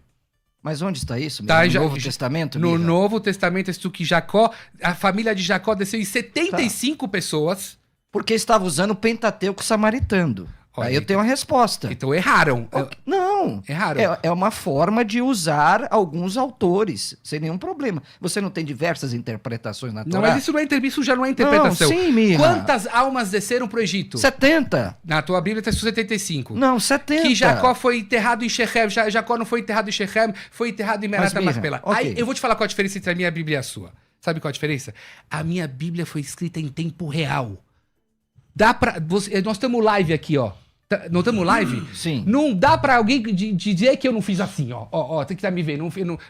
Speaker 1: Mas onde está isso?
Speaker 3: Tá,
Speaker 1: no Novo Testamento?
Speaker 3: No
Speaker 1: Mirra?
Speaker 3: Novo Testamento, isso que Jacó, a família de Jacó desceu em 75 pessoas.
Speaker 1: Porque estava usando o Pentateuco samaritano.
Speaker 3: Olha,
Speaker 1: Aí eu tenho uma resposta.
Speaker 3: Então erraram.
Speaker 1: Não.
Speaker 3: Erraram.
Speaker 1: É uma forma de usar alguns autores, sem nenhum problema. Você não tem diversas interpretações na Torá?
Speaker 3: Não, mas isso já não é interpretação.
Speaker 1: Não, sim, Mirra.
Speaker 3: Quantas almas desceram pro Egito?
Speaker 1: 70.
Speaker 3: Na tua Bíblia está 75.
Speaker 1: Não, 70.
Speaker 3: Que Jacó foi enterrado em Shechem. Jacó não foi enterrado em Shechem, foi enterrado em Merat
Speaker 1: Mirra,
Speaker 3: Machpelah.
Speaker 1: ok.
Speaker 3: Aí eu vou te falar qual a diferença entre a minha Bíblia e a sua. Sabe qual a diferença? A minha Bíblia foi escrita em tempo real. Nós estamos live aqui, ó. Não estamos live?
Speaker 1: Sim.
Speaker 3: Não dá pra alguém dizer que eu não fiz assim, ó. Ó, tem que estar me vendo.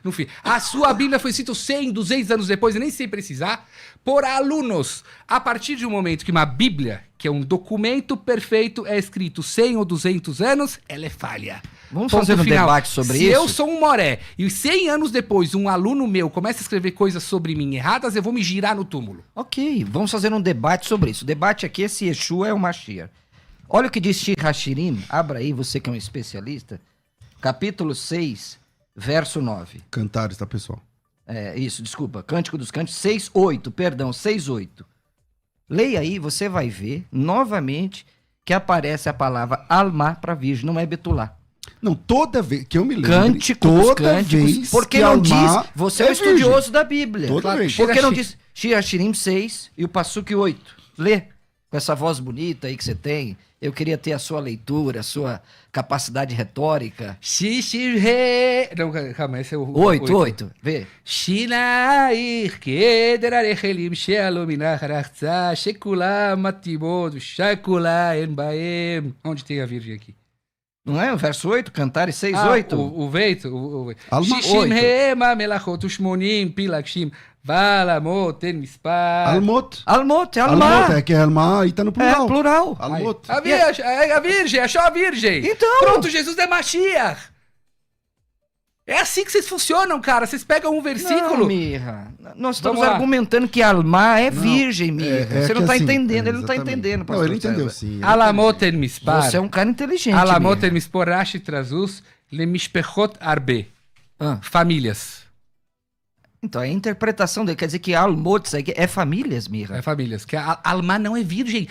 Speaker 3: Não fiz. A sua Bíblia foi escrita 100, 200 anos depois, e nem sem precisar, por alunos. A partir de um momento que uma Bíblia, que é um documento perfeito, é escrito 100 ou 200 anos, ela é falha.
Speaker 1: Vamos
Speaker 3: Ponto
Speaker 1: fazer um
Speaker 3: final.
Speaker 1: debate sobre
Speaker 3: Se
Speaker 1: isso?
Speaker 3: eu sou um Moré e 100 anos depois um aluno meu começa a escrever coisas sobre mim erradas, eu vou me girar no túmulo.
Speaker 1: Ok, vamos fazer um debate sobre isso. O debate aqui é se Yeshua é o Mashiach. Olha o que diz Shir Hashirim, abra aí, você que é um especialista, capítulo 6, verso 9.
Speaker 2: Cantares, tá, pessoal?
Speaker 1: Isso, desculpa, Cântico dos Cânticos, 6:8, perdão, 6:8. Leia aí, você vai ver novamente que aparece a palavra Alma para virgem, não é Betulá.
Speaker 2: Não, toda vez que eu me lembro,
Speaker 1: Cântico dos
Speaker 2: toda
Speaker 1: Cânticos,
Speaker 2: vez
Speaker 1: porque
Speaker 2: que
Speaker 1: não
Speaker 2: Alma
Speaker 1: diz, você é um estudioso da Bíblia.
Speaker 2: Toda vez.
Speaker 1: Porque não diz Shir Hashirim 6 e o Passuque 8. Lê, com essa voz bonita aí que você tem. Eu queria ter a sua leitura, a sua capacidade retórica.
Speaker 3: Shishirhe. Não, calma, esse é o
Speaker 1: 8, vê.
Speaker 3: Shinair kederarechelim shealuminach rachza shekula matibod shekula enbaem. Onde tem a virgem aqui?
Speaker 1: Não é? O verso 8, Cantares 6:8.
Speaker 3: O veito.
Speaker 2: Alma
Speaker 3: Shishimhema melachot ushmonim pilakshim valamot en mispar.
Speaker 2: Almot.
Speaker 1: Almot, é
Speaker 2: Almot,
Speaker 1: Alma.
Speaker 2: é que é Alma e tá no
Speaker 1: É
Speaker 2: plural.
Speaker 1: plural.
Speaker 2: Almot.
Speaker 3: A virgem, achou a virgem.
Speaker 1: Então.
Speaker 3: Pronto, Jesus é Mashiach. É assim que vocês funcionam, cara. Vocês pegam um versículo.
Speaker 1: Não, Mirra. Nós estamos
Speaker 3: Vamos lá.
Speaker 1: argumentando que Alma é virgem, Mirra. Você
Speaker 2: que
Speaker 1: não tá
Speaker 2: assim,
Speaker 1: entendendo, ele não tá
Speaker 2: exatamente.
Speaker 1: entendendo,
Speaker 2: Não,
Speaker 1: pastor
Speaker 2: ele entendeu
Speaker 1: César.
Speaker 2: sim.
Speaker 3: Alamot en mispar.
Speaker 1: Você é um cara inteligente,
Speaker 3: Alamot
Speaker 1: Mirra.
Speaker 3: en mispor rashi trazus le mishpechot arbe.
Speaker 1: Ah,
Speaker 3: Famílias.
Speaker 1: então, a interpretação dele quer dizer que Almot isso aí é famílias, Mirra.
Speaker 3: É famílias. Que a Alma não é virgem.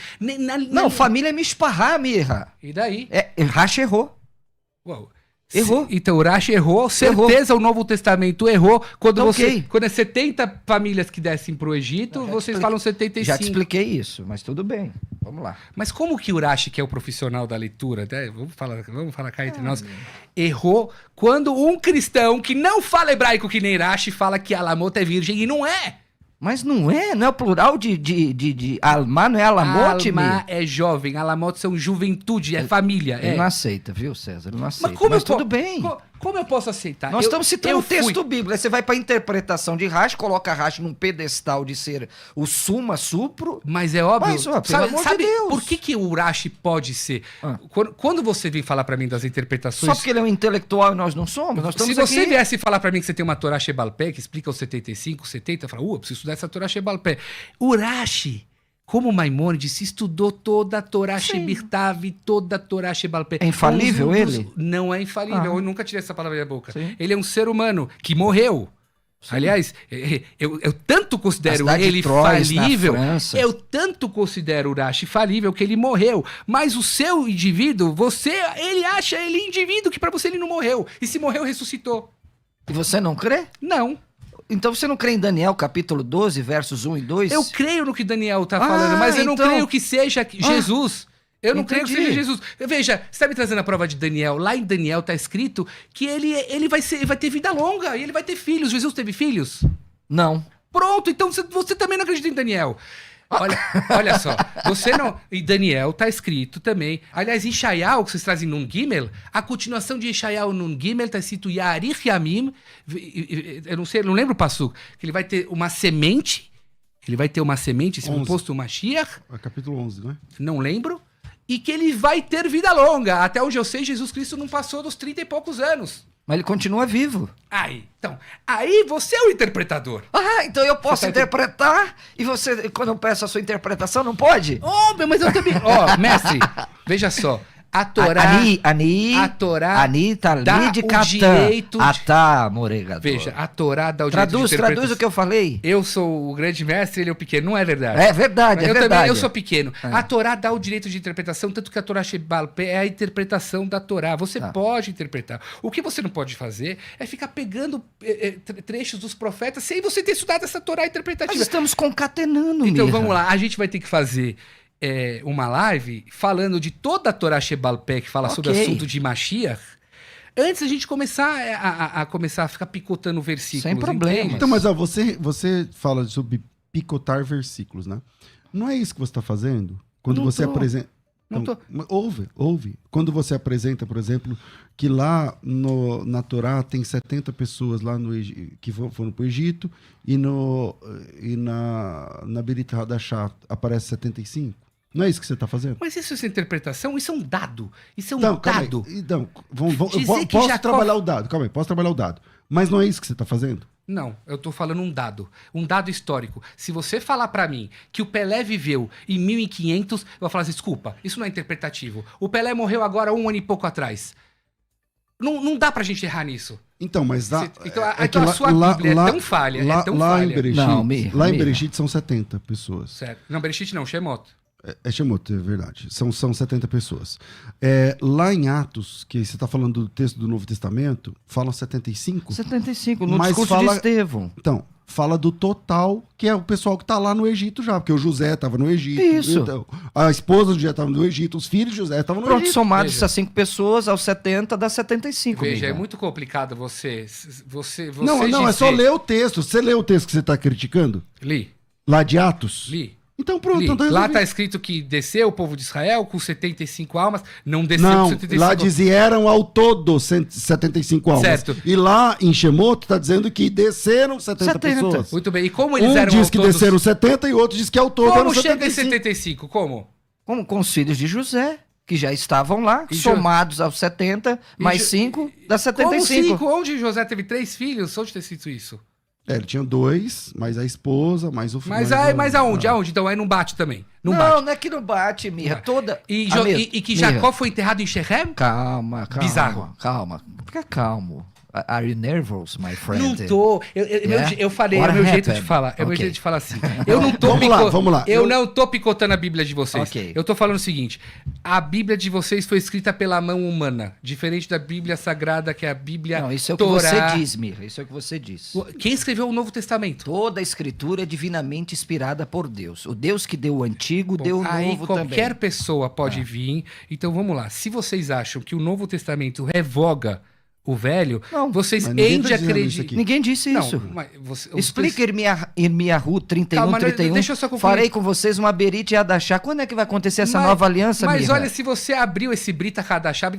Speaker 1: Não, família é Mishpará, Mirra.
Speaker 3: E daí?
Speaker 1: Rashi errou.
Speaker 3: Uau.
Speaker 1: Errou.
Speaker 3: Então o Rashi errou, certeza o Novo Testamento errou. Quando,
Speaker 1: Ok.
Speaker 3: quando é 70 famílias que descem pro Egito, vocês falam 75.
Speaker 1: Já te expliquei isso, mas tudo bem. Vamos lá.
Speaker 3: Mas como que o Urashi, que é o profissional da leitura, né? Vamos falar cá entre nós, errou quando um cristão que não fala hebraico que nem Urashi fala que Alamot é virgem e não é.
Speaker 1: Mas não é o plural de Alma, não é Alamot,
Speaker 3: Alma é jovem, Alamot são juventude, é família.
Speaker 1: Ele
Speaker 3: É.
Speaker 1: não aceita, viu, César? Ele não aceita.
Speaker 3: Mas como
Speaker 1: tudo bem.
Speaker 3: Como eu posso aceitar?
Speaker 1: Nós estamos citando
Speaker 3: eu
Speaker 1: o texto
Speaker 3: fui-
Speaker 1: bíblico. Aí você vai para a interpretação de Rashi, coloca Rashi num pedestal de ser o suma supro.
Speaker 3: Mas é óbvio.
Speaker 1: Mas, ó, pelo amor de Deus.
Speaker 3: Por que o Urashi pode ser?
Speaker 1: Ah.
Speaker 3: Quando você vem falar pra mim das interpretações.
Speaker 1: Só porque ele é um intelectual e nós não somos. Nós estamos
Speaker 3: Se você
Speaker 1: aqui...
Speaker 3: viesse falar pra mim que você tem uma Torá Shebalpé, que explica os 75, 70, eu falo, eu preciso estudar essa Torá Shebalpé. Urashi, como Maimônides, se estudou toda a Torá Shebirtav, toda a Torá Shebalpé.
Speaker 1: É infalível ele?
Speaker 3: Não é infalível,
Speaker 1: Ah.
Speaker 3: eu nunca tirei essa palavra da minha boca.
Speaker 1: Sim.
Speaker 3: Ele é um ser humano que morreu. Aliás, eu tanto considero
Speaker 1: A cidade de
Speaker 3: ele
Speaker 1: Troyes, na
Speaker 3: falível,
Speaker 1: França.
Speaker 3: eu tanto considero Urashi falível que ele morreu. Mas o seu indivíduo, ele acha ele indivíduo que pra você ele não morreu. E se morreu, ressuscitou.
Speaker 1: E você não crê?
Speaker 3: Não.
Speaker 1: Então você não crê em Daniel, capítulo 12, versos 1 e 2?
Speaker 3: Eu creio no que Daniel tá falando, mas eu não
Speaker 1: então-
Speaker 3: creio que seja Jesus. Eu não creio que
Speaker 1: entendi.
Speaker 3: seja Jesus. Veja, você está me trazendo a prova de Daniel. Lá em Daniel tá escrito que ele vai ter vida longa e ele vai ter filhos. Jesus teve filhos?
Speaker 1: Não.
Speaker 3: Pronto, então você também não acredita em Daniel. Olha só, você não... Em Daniel tá escrito também... Aliás, em Ishaiah, que vocês trazem Nun Gimel, a continuação de Ishaiah Nun Gimel tá escrito Yarich Yamim, eu não lembro o passo, que ele vai ter uma semente, esse
Speaker 2: 11.
Speaker 3: posto Mashiach,
Speaker 2: É capítulo 11, não é?
Speaker 3: não lembro, e que ele vai ter vida longa. Até onde eu sei, Jesus Cristo não passou dos 30 e poucos anos.
Speaker 1: Mas ele continua vivo.
Speaker 3: Aí você é o interpretador.
Speaker 1: Então eu posso
Speaker 3: Você tá
Speaker 1: interpretar e você, quando eu peço a sua interpretação, não pode?
Speaker 3: Mas eu também... Mestre, veja só. A Torá... a Torá
Speaker 1: Ani tá
Speaker 3: dá
Speaker 1: ali de
Speaker 3: o
Speaker 1: Catã.
Speaker 3: direito de-
Speaker 1: Atá, moregador.
Speaker 3: Veja, a Torá dá o direito de
Speaker 1: Traduz
Speaker 3: interpretação.
Speaker 1: o que eu falei.
Speaker 3: Eu sou o grande mestre, ele é o pequeno. Não é verdade.
Speaker 1: É verdade,
Speaker 3: eu
Speaker 1: verdade.
Speaker 3: também, eu sou pequeno.
Speaker 1: É.
Speaker 3: A Torá dá o direito de interpretação, tanto que a Torá Shebalpé é a interpretação da Torá. Você
Speaker 1: Tá.
Speaker 3: pode interpretar. O que você não pode fazer é ficar pegando trechos dos profetas sem você ter estudado essa Torá
Speaker 1: Nós
Speaker 3: interpretativa.
Speaker 1: estamos concatenando,
Speaker 3: Então
Speaker 1: Mirra.
Speaker 3: vamos lá, a gente vai ter que fazer uma live falando de toda a Torá Shebalpé, que fala sobre o
Speaker 1: Ok.
Speaker 3: assunto de Mashiach, antes da gente começar a ficar picotando versículos.
Speaker 1: Sem problema.
Speaker 3: entende?
Speaker 2: Então, mas ó, você fala sobre picotar versículos, né? Não é isso que você está fazendo? Quando
Speaker 3: Não
Speaker 2: você
Speaker 3: tô.
Speaker 2: apresenta...
Speaker 3: Não tô.
Speaker 2: Mas ouve. Quando você apresenta, por exemplo, que lá na Torá tem 70 pessoas lá que foram para o Egito, e na Berit Hadashah aparece 75. Não é isso que você está fazendo?
Speaker 3: Mas isso é interpretação? Isso é um dado. Isso é um
Speaker 2: Então, calma aí.
Speaker 3: dado.
Speaker 2: Então,
Speaker 3: Dizer que
Speaker 2: posso
Speaker 3: Jacó-
Speaker 2: trabalhar o dado. Calma aí, posso trabalhar o dado. Mas não é isso que você está fazendo?
Speaker 3: Não, eu tô falando um dado histórico. Se você falar pra mim que o Pelé viveu em 1500, eu vou falar assim, desculpa, isso não é interpretativo. O Pelé morreu agora 1 ano e pouco atrás. Não dá pra gente errar nisso.
Speaker 2: Então, mas...
Speaker 3: Então a sua Bíblia é tão falha,
Speaker 2: lá,
Speaker 3: é tão
Speaker 2: lá
Speaker 3: falha.
Speaker 2: Em Bereshit,
Speaker 1: Não,
Speaker 2: lá em
Speaker 1: Mira.
Speaker 2: Bereshit são 70 pessoas.
Speaker 3: Certo. Não, Bereshit não, Shemot.
Speaker 2: É Shemot, é verdade. São 70 pessoas. Lá em Atos, que você está falando do texto do Novo Testamento, falam 75.
Speaker 1: 75, no
Speaker 2: Mas
Speaker 1: discurso
Speaker 2: fala-
Speaker 1: de Estevão.
Speaker 2: Então, fala do total, que é o pessoal que está lá no Egito já, porque o José estava no Egito.
Speaker 1: Isso.
Speaker 2: Então, a esposa do José estava no Egito, os filhos de José estavam no
Speaker 1: Pronto,
Speaker 2: Egito.
Speaker 1: somados
Speaker 3: Veja.
Speaker 1: essas 5 pessoas, aos 70 dá 75.
Speaker 3: Veja,
Speaker 1: Mira.
Speaker 3: é muito complicado você
Speaker 2: Não, é só ler o texto. Você lê o texto que você está criticando?
Speaker 3: Li.
Speaker 2: Lá de Atos?
Speaker 3: Li.
Speaker 2: Então pronto,
Speaker 3: Li.
Speaker 2: então tá
Speaker 3: Lá
Speaker 2: resolvido.
Speaker 3: tá escrito que desceu o povo de Israel com 75 almas, não desceu
Speaker 2: Não,
Speaker 3: com 75
Speaker 2: lá dizia eram ao todo 175 almas.
Speaker 3: Certo.
Speaker 2: E lá em Shemot está dizendo que desceram 70 pessoas.
Speaker 3: Muito bem, e como eles
Speaker 2: Um
Speaker 3: eram
Speaker 2: diz
Speaker 3: ao
Speaker 2: que
Speaker 3: todos...
Speaker 2: desceram 70 e o outro diz que ao todo
Speaker 3: Como
Speaker 2: eram
Speaker 3: chega em
Speaker 2: 75.
Speaker 3: 75? Como?
Speaker 1: Como com os filhos de José, que já estavam lá,
Speaker 3: E
Speaker 1: somados aos 70,
Speaker 3: E
Speaker 1: mais
Speaker 3: Jo-
Speaker 1: 5, dá
Speaker 3: Como
Speaker 1: 75.
Speaker 3: 5? Onde José teve 3 filhos? Onde tem escrito isso?
Speaker 2: Ele tinha 2, mais a esposa, mais o filho.
Speaker 3: Mas aonde? Aonde? Então aí não bate também. Não,
Speaker 1: Não,
Speaker 3: bate.
Speaker 1: não é que não bate, Mirra.
Speaker 3: Não.
Speaker 1: Toda.
Speaker 3: E,
Speaker 1: Amir,
Speaker 3: e que
Speaker 1: Mirra,
Speaker 3: Jacó foi enterrado em Shechem?
Speaker 1: Calma.
Speaker 3: Bizarro.
Speaker 1: Calma. Fica calmo. Are you nervous, my friend?
Speaker 3: Não tô. Eu falei,
Speaker 1: What
Speaker 3: é o meu jeito de
Speaker 1: happened?
Speaker 3: falar. É o meu
Speaker 1: Ok.
Speaker 3: jeito de falar assim. Eu não tô
Speaker 2: Vamos lá.
Speaker 3: Eu não tô picotando a Bíblia de vocês.
Speaker 1: Ok.
Speaker 3: Eu tô falando o seguinte: a Bíblia de vocês foi escrita pela mão humana, diferente da Bíblia Sagrada, que é a Bíblia
Speaker 1: Não, isso é o que
Speaker 3: Torá.
Speaker 1: você diz, Mirra. Isso é o que você diz.
Speaker 3: Quem escreveu o Novo Testamento?
Speaker 1: Toda a escritura é divinamente inspirada por Deus. O Deus que deu o antigo,
Speaker 3: Bom,
Speaker 1: deu o
Speaker 3: aí
Speaker 1: novo
Speaker 3: qualquer
Speaker 1: também.
Speaker 3: pessoa pode vir. Então vamos lá. Se vocês acham que o Novo Testamento revoga o velho,
Speaker 1: Não,
Speaker 3: vocês
Speaker 2: mas ninguém
Speaker 3: hêm
Speaker 2: tá
Speaker 3: de
Speaker 2: dizendo isso
Speaker 3: acreditar.
Speaker 2: aqui.
Speaker 1: Ninguém disse
Speaker 3: Não,
Speaker 1: isso.
Speaker 3: mas
Speaker 1: Explica Irmiyahu 31,
Speaker 3: Calma,
Speaker 1: 31.
Speaker 3: deixa eu só concluir.
Speaker 1: Farei com vocês uma Berit e Adachá. Quando é que vai acontecer essa nova aliança,
Speaker 3: Mas
Speaker 1: Mirra?
Speaker 3: olha, se você abriu esse Brita Hadashah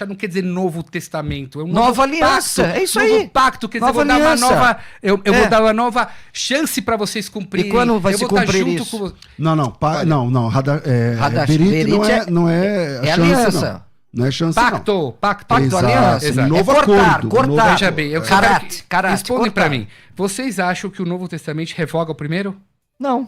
Speaker 3: não quer dizer Novo Testamento. É um
Speaker 1: Nova
Speaker 3: novo
Speaker 1: aliança,
Speaker 3: pacto,
Speaker 1: é isso
Speaker 3: novo
Speaker 1: aí.
Speaker 3: pacto, quer dizer,
Speaker 1: Nova
Speaker 3: eu vou dar uma
Speaker 1: aliança.
Speaker 3: nova. Eu
Speaker 1: É.
Speaker 3: vou dar uma nova chance pra vocês cumprirem.
Speaker 1: E quando vai
Speaker 3: eu
Speaker 1: se
Speaker 3: vou estar
Speaker 1: cumprir
Speaker 3: junto
Speaker 1: isso?
Speaker 3: com
Speaker 2: Não.
Speaker 1: Hadash-
Speaker 2: Berit
Speaker 1: Berit
Speaker 2: não
Speaker 1: é
Speaker 2: não
Speaker 1: é
Speaker 2: chance,
Speaker 1: aliança.
Speaker 2: não. Não é chance, não.
Speaker 3: Pacto.
Speaker 1: Pacto,
Speaker 2: Exato.
Speaker 1: aliança.
Speaker 2: Novo
Speaker 1: é cortar,
Speaker 2: acordo,
Speaker 1: cortar.
Speaker 2: novo-
Speaker 3: Veja bem, eu
Speaker 1: Karate,
Speaker 3: respondem
Speaker 1: cortar.
Speaker 3: pra mim. Vocês acham que o Novo Testamento revoga o primeiro?
Speaker 1: Não,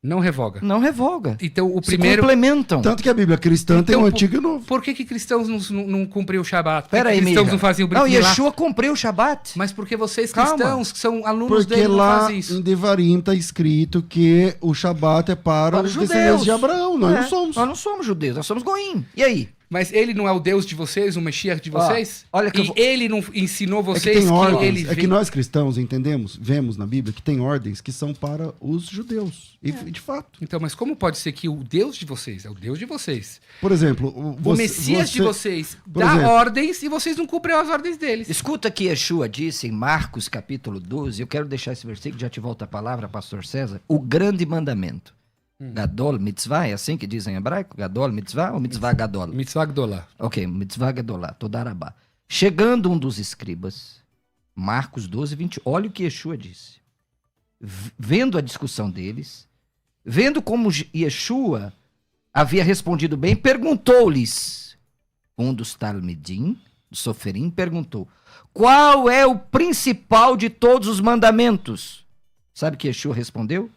Speaker 3: Não revoga.
Speaker 1: não revoga.
Speaker 3: Então o
Speaker 1: Se
Speaker 3: primeiro.
Speaker 1: complementam.
Speaker 2: Tanto que a Bíblia cristã tem
Speaker 3: Então,
Speaker 2: o Antigo e o Novo.
Speaker 3: Por que cristãos não cumpriam o Shabat? Por que
Speaker 1: Pera aí,
Speaker 3: cristãos
Speaker 1: Mirra.
Speaker 3: não faziam o
Speaker 1: Não,
Speaker 3: Brit Milá?
Speaker 1: Yeshua cumpriu o Shabat.
Speaker 3: Mas porque vocês
Speaker 1: Calma.
Speaker 3: cristãos, que são alunos
Speaker 2: Porque
Speaker 3: dele, não
Speaker 2: lá
Speaker 3: fazem isso.
Speaker 2: em Devarim está escrito que o Shabat é para os descendentes de Abraão. Nós não somos.
Speaker 1: Nós não somos judeus, nós somos goim. E aí?
Speaker 3: Mas ele não é o Deus de vocês, o Mashiach de vocês?
Speaker 1: olha que eu
Speaker 3: E
Speaker 1: vou-
Speaker 3: ele não ensinou
Speaker 2: É que
Speaker 3: vocês
Speaker 2: tem
Speaker 3: que,
Speaker 2: ordens.
Speaker 3: ele
Speaker 2: É que
Speaker 3: vem-
Speaker 2: nós cristãos entendemos, vemos na Bíblia que tem ordens que são para os judeus. E de fato.
Speaker 3: Então, mas como pode ser que o Deus de vocês, é o Deus de vocês,
Speaker 2: Por exemplo,
Speaker 3: o Messias de vocês
Speaker 2: por
Speaker 3: dá
Speaker 2: exemplo,
Speaker 3: ordens e vocês não cumprem as ordens deles?
Speaker 1: Escuta que Yeshua disse em Marcos capítulo 12, eu quero deixar esse versículo, já te volta a palavra, pastor César, o grande mandamento. Gadol mitzvah, é assim que diz em hebraico? Gadol mitzvah ou mitzvah gadol?
Speaker 3: Mitzvah Gdolá.
Speaker 1: Ok, mitzvah gadolá, todarabá. Chegando um dos escribas, Marcos 12, 20, olha o que Yeshua disse. Vendo a discussão deles, vendo como Yeshua havia respondido bem, perguntou-lhes, um dos Talmidim, do Soferim, perguntou, qual é o principal de todos os mandamentos? Sabe o que Yeshua respondeu?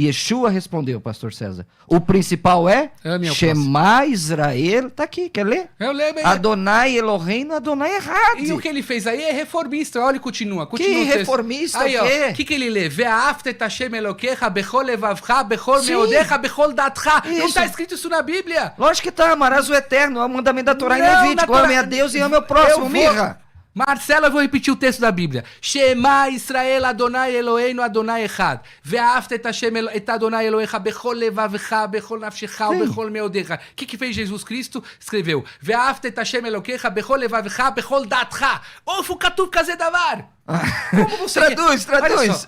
Speaker 1: Yeshua respondeu, pastor César, o principal é
Speaker 3: Ame ao
Speaker 1: Shema Israel, tá aqui, quer ler?
Speaker 3: Eu lembro.
Speaker 1: Adonai Eloheinu, Adonai errado.
Speaker 3: E o que ele fez aí é reformista. Olha e continua.
Speaker 1: Que
Speaker 3: o texto.
Speaker 1: reformista,
Speaker 3: Aí,
Speaker 1: o quê?
Speaker 3: ó. O que ele lê? Ve'ahavta et Hashem Elokecha bechol levavcha, bechol
Speaker 1: Sim.
Speaker 3: meodecha, bechol datcha. Não
Speaker 1: Isso.
Speaker 3: está escrito isso na Bíblia.
Speaker 1: Lógico que tá, amarás o eterno, é o mandamento da Torá em
Speaker 3: Não,
Speaker 1: Levítico,
Speaker 3: na
Speaker 1: ame a
Speaker 3: Torá-
Speaker 1: Deus e ame ao próximo,
Speaker 3: Eu vou-
Speaker 1: Mirra.
Speaker 3: Marcelo, eu vou repetir o texto da Bíblia. Shema Israel Adonai Eloheinu Adonai Echad. Ve'ahavta et Hashem et Adonai Elohecha bechol levavcha, bechol nafshecha, bechol meodecha. O que fez Jesus Cristo? Escreveu. Ve'ahavta et Hashem Elokecha bechol levavcha, bechol datcha. Ofu katuv kaze davar. Como você...
Speaker 1: Traduz.
Speaker 3: Olha só.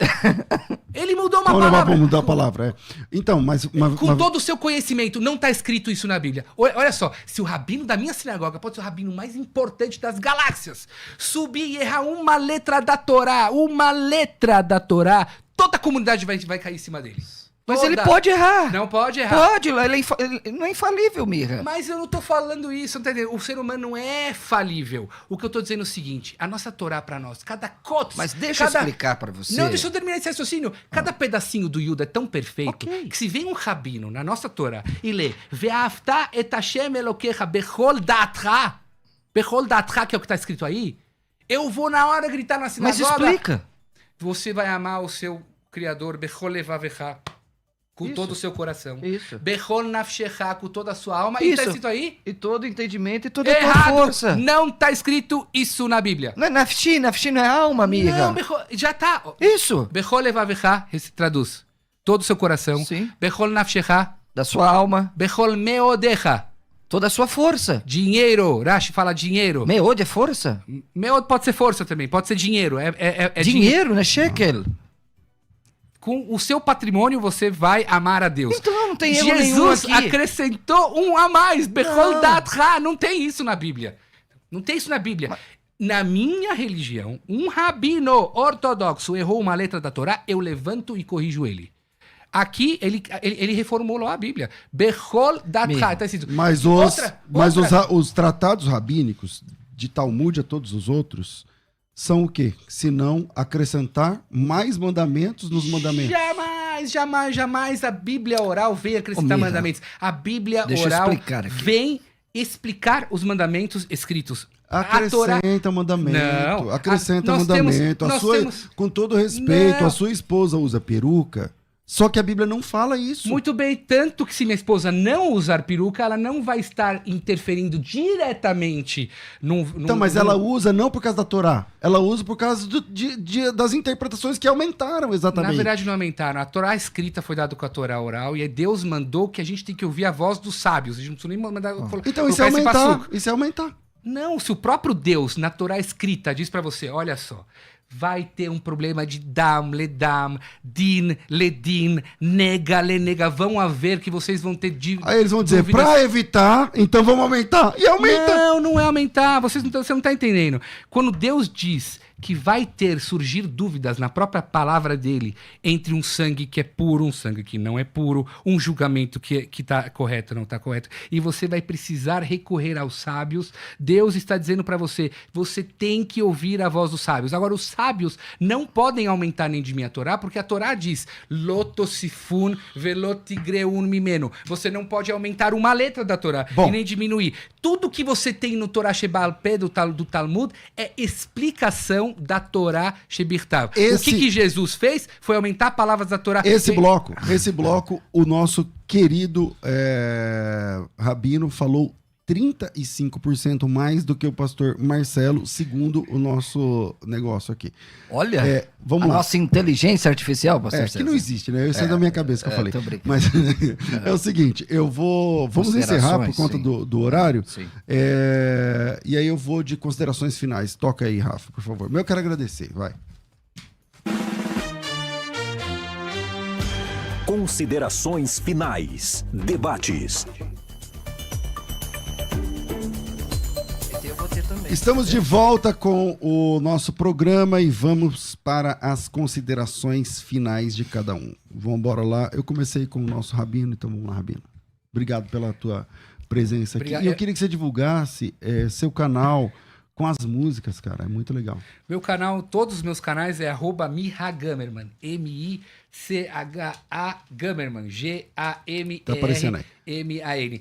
Speaker 3: Ele mudou uma
Speaker 2: Vamos levar
Speaker 3: palavra.
Speaker 2: para mudar a palavra. Então, mas...
Speaker 3: Com todo o seu conhecimento, não está escrito isso na Bíblia. Olha só, se o rabino da minha sinagoga pode ser o rabino mais importante das galáxias, subir e errar uma letra da Torá, toda a comunidade vai cair em cima dele.
Speaker 1: Mas ele pode errar.
Speaker 3: Não pode errar.
Speaker 1: Pode, ele não é infalível, Mirra.
Speaker 3: Mas eu não tô falando isso, não tá entendendo? O ser humano não é falível. O que eu tô dizendo é o seguinte, a nossa Torá pra nós, cada kotos...
Speaker 1: Mas deixa eu explicar pra você.
Speaker 3: Não, deixa eu terminar esse raciocínio. Cada pedacinho do Yuda é tão perfeito que se vem um rabino na nossa Torá e lê Ve'afta et Hashem Elokecha bechol da'atcha, que é o que tá escrito aí, eu vou na hora gritar na sinagoga.
Speaker 1: Mas explica.
Speaker 3: Você vai amar o seu Criador bechol levavecha, com todo o seu coração.
Speaker 1: Isso.
Speaker 3: Bechol nafshecha, com toda a sua alma.
Speaker 1: Isso.
Speaker 3: E tá escrito aí?
Speaker 1: E todo entendimento e toda a tua
Speaker 3: Errado!
Speaker 1: força.
Speaker 3: Não tá escrito isso na Bíblia.
Speaker 1: Não é nafshi não é alma, Mirra.
Speaker 3: Não, já tá.
Speaker 1: Isso.
Speaker 3: Bechol levavecha, traduz. Todo o seu coração.
Speaker 1: Sim.
Speaker 3: Bechol nafshecha.
Speaker 1: Da sua alma.
Speaker 3: Bechol meodecha.
Speaker 1: Toda a sua força.
Speaker 3: Dinheiro. Rashi fala dinheiro.
Speaker 1: Meod é força?
Speaker 3: Meod pode ser força também. Pode ser dinheiro. É
Speaker 1: dinheiro, né? Shekel.
Speaker 3: Com o seu patrimônio você vai amar a Deus.
Speaker 1: Então não tem erro nenhum
Speaker 3: Jesus
Speaker 1: aqui.
Speaker 3: acrescentou um a mais. Bechol da'atcha. Não tem isso na Bíblia. Não tem isso na Bíblia. Na minha religião, um rabino ortodoxo errou uma letra da Torá, eu levanto e corrijo ele. Aqui, ele reformulou a Bíblia. Bechol da'atcha. Tá escrito.
Speaker 2: Mas os tratados rabínicos, de Talmud a todos os outros, são o quê? Se não acrescentar mais mandamentos nos mandamentos.
Speaker 3: Jamais a Bíblia oral vem acrescentar mandamentos. A Bíblia oral vem explicar os mandamentos escritos.
Speaker 2: Acrescenta mandamento. Não, acrescenta mandamento. Com todo respeito, a sua esposa usa peruca. Só que a Bíblia não fala isso.
Speaker 3: Muito bem, tanto que se minha esposa não usar peruca, ela não vai estar interferindo diretamente
Speaker 2: mas ela usa não por causa da Torá. Ela usa por causa das interpretações que aumentaram, exatamente.
Speaker 3: Na verdade, não aumentaram. A Torá escrita foi dada com a Torá oral e Deus mandou que a gente tem que ouvir a voz dos sábios. A gente não precisa nem mandar...
Speaker 2: Então isso é aumentar. Isso é aumentar.
Speaker 3: Não, se o próprio Deus, na Torá escrita, diz pra você, olha só... Vai ter um problema de dam, ledam, din, ledin, nega, lenega. Vão haver que vocês vão ter
Speaker 2: Aí eles vão dizer, pra evitar, então vamos aumentar. E aumenta.
Speaker 3: Não é aumentar. Você não tá entendendo. Quando Deus diz que vai surgir dúvidas na própria palavra dele entre um sangue que é puro, um sangue que não é puro, um julgamento que tá correto, não tá correto, e você vai precisar recorrer aos sábios, Deus está dizendo para você, você tem que ouvir a voz dos sábios. Agora, os sábios não podem aumentar nem diminuir a Torá, porque a Torá diz, lotosifun velotigreun mimeno. Você não pode aumentar uma letra da Torá e nem diminuir. Tudo que você tem no Torá Sheba'al Pé do Talmud é explicação da Torá Shebirtav. O que Jesus fez foi aumentar palavras da Torá.
Speaker 2: Esse bloco, o nosso querido rabino falou 35% mais do que o pastor Marcelo, segundo o nosso negócio aqui.
Speaker 1: Olha, vamos lá. Nossa inteligência artificial, pastor César.
Speaker 2: Que não existe, né? Isso é da minha cabeça que eu falei. Mas é o seguinte, vamos encerrar por conta do horário.
Speaker 1: Sim.
Speaker 2: E aí eu vou de considerações finais. Toca aí, Rafa, por favor. Eu quero agradecer, vai.
Speaker 4: Considerações finais. Debates.
Speaker 2: Estamos de volta com o nosso programa e vamos para as considerações finais de cada um. Vamos embora lá. Eu comecei com o nosso rabino, então vamos lá, rabino. Obrigado pela tua presença aqui. E eu queria que você divulgasse seu canal com as músicas, cara. É muito legal.
Speaker 3: Meu canal, todos os meus canais é @Micha Gamerman. M-I-C-H-A Gamerman. G-A-M-E-R-M-A-N.
Speaker 2: Tá aparecendo aí.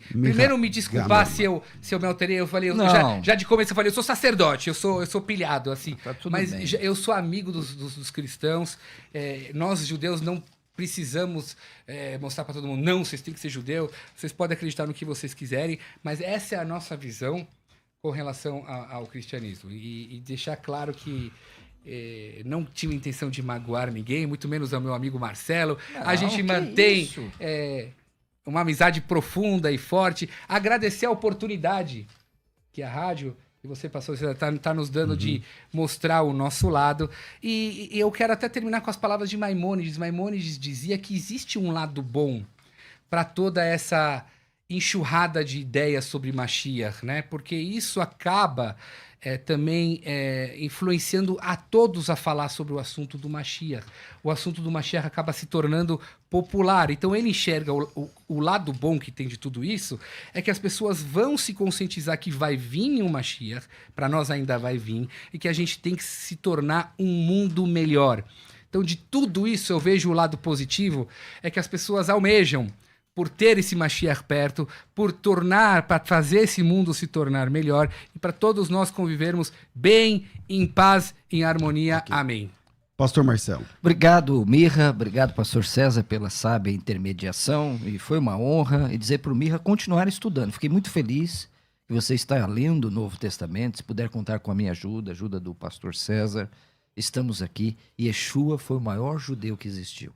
Speaker 3: Primeiro me desculpar se eu me alterei. Eu falei, já de começo eu falei, eu sou sacerdote, eu sou pilhado, assim.
Speaker 1: Tá tudo
Speaker 3: mas
Speaker 1: bem.
Speaker 3: Eu sou amigo dos cristãos. Nós, judeus, não precisamos mostrar para todo mundo, não, vocês têm que ser judeu, vocês podem acreditar no que vocês quiserem, mas essa é a nossa visão com relação ao cristianismo. E deixar claro que não tinha intenção de magoar ninguém, muito menos ao meu amigo Marcelo. A gente mantém uma amizade profunda e forte. Agradecer a oportunidade que a rádio e você passou, você está nos dando de mostrar o nosso lado. E eu quero até terminar com as palavras de Maimônides. Maimônides dizia que existe um lado bom para toda essa enxurrada de ideias sobre Mashiach, né? Porque isso acaba também influenciando a todos a falar sobre o assunto do Mashiach. O assunto do Mashiach acaba se tornando popular. Então ele enxerga o lado bom que tem de tudo isso, é que as pessoas vão se conscientizar que vai vir um Mashiach, para nós ainda vai vir, e que a gente tem que se tornar um mundo melhor. Então de tudo isso eu vejo o lado positivo, é que as pessoas almejam por ter esse Mashiach perto, para fazer esse mundo se tornar melhor e para todos nós convivermos bem, em paz, em harmonia. Okay. Amém.
Speaker 2: Pastor Marcelo.
Speaker 1: Obrigado, Mirra. Obrigado, pastor César, pela sábia intermediação. E foi uma honra. E dizer para o Mirra continuar estudando. Fiquei muito feliz que você está lendo o Novo Testamento. Se puder contar com a minha ajuda, ajuda do pastor César. Estamos aqui. Yeshua foi o maior judeu que existiu.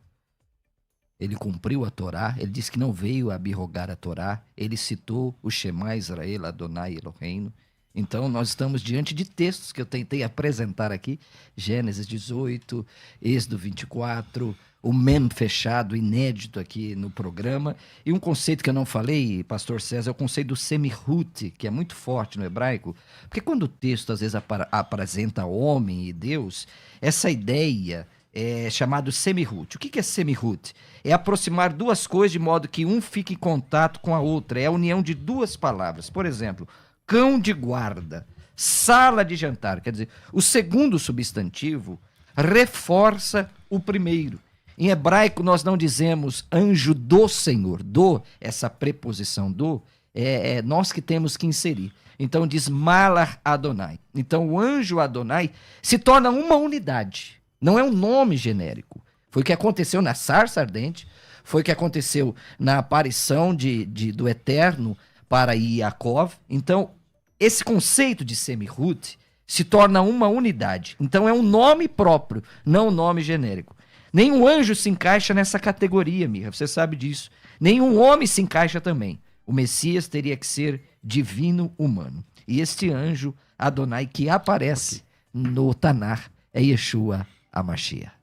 Speaker 1: Ele cumpriu a Torá, ele disse que não veio abrogar a Torá, ele citou o Shema Israel, Adonai Eloheinu. Então nós estamos diante de textos que eu tentei apresentar aqui, Gênesis 18, Êxodo 24, o Mem fechado, inédito aqui no programa. E um conceito que eu não falei, pastor César, é o conceito do semihut, que é muito forte no hebraico, porque quando o texto às vezes apresenta homem e Deus, essa ideia é chamado semihut. O que é semihut? É aproximar duas coisas de modo que um fique em contato com a outra. É a união de duas palavras. Por exemplo, cão de guarda, sala de jantar. Quer dizer, o segundo substantivo reforça o primeiro. Em hebraico nós não dizemos anjo do Senhor. Do, essa preposição do, é nós que temos que inserir. Então diz Malach Adonai. Então o anjo Adonai se torna uma unidade. Não é um nome genérico. Foi o que aconteceu na sarça ardente, foi o que aconteceu na aparição do Eterno para Yaakov. Então, esse conceito de semihut se torna uma unidade. Então, é um nome próprio, não um nome genérico. Nenhum anjo se encaixa nessa categoria, Mirra, você sabe disso. Nenhum homem se encaixa também. O Messias teria que ser divino humano. E este anjo, Adonai, que aparece no Tanar, é Yeshua HaMashiach.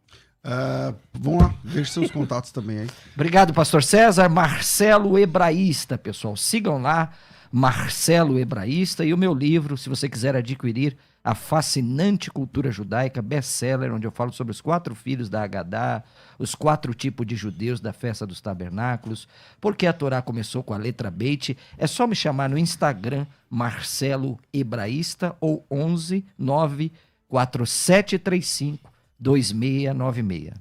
Speaker 2: Vamos lá, veja seus contatos também aí.
Speaker 1: Obrigado, pastor César. Marcelo Hebraísta, pessoal. Sigam lá, Marcelo Hebraísta. E o meu livro, se você quiser adquirir, A Fascinante Cultura Judaica, best-seller, onde eu falo sobre os 4 filhos da Agadá, os 4 tipos de judeus da Festa dos Tabernáculos, porque a Torá começou com a letra Beit. É só me chamar no Instagram, Marcelo Hebraísta, ou 11 94735 2696.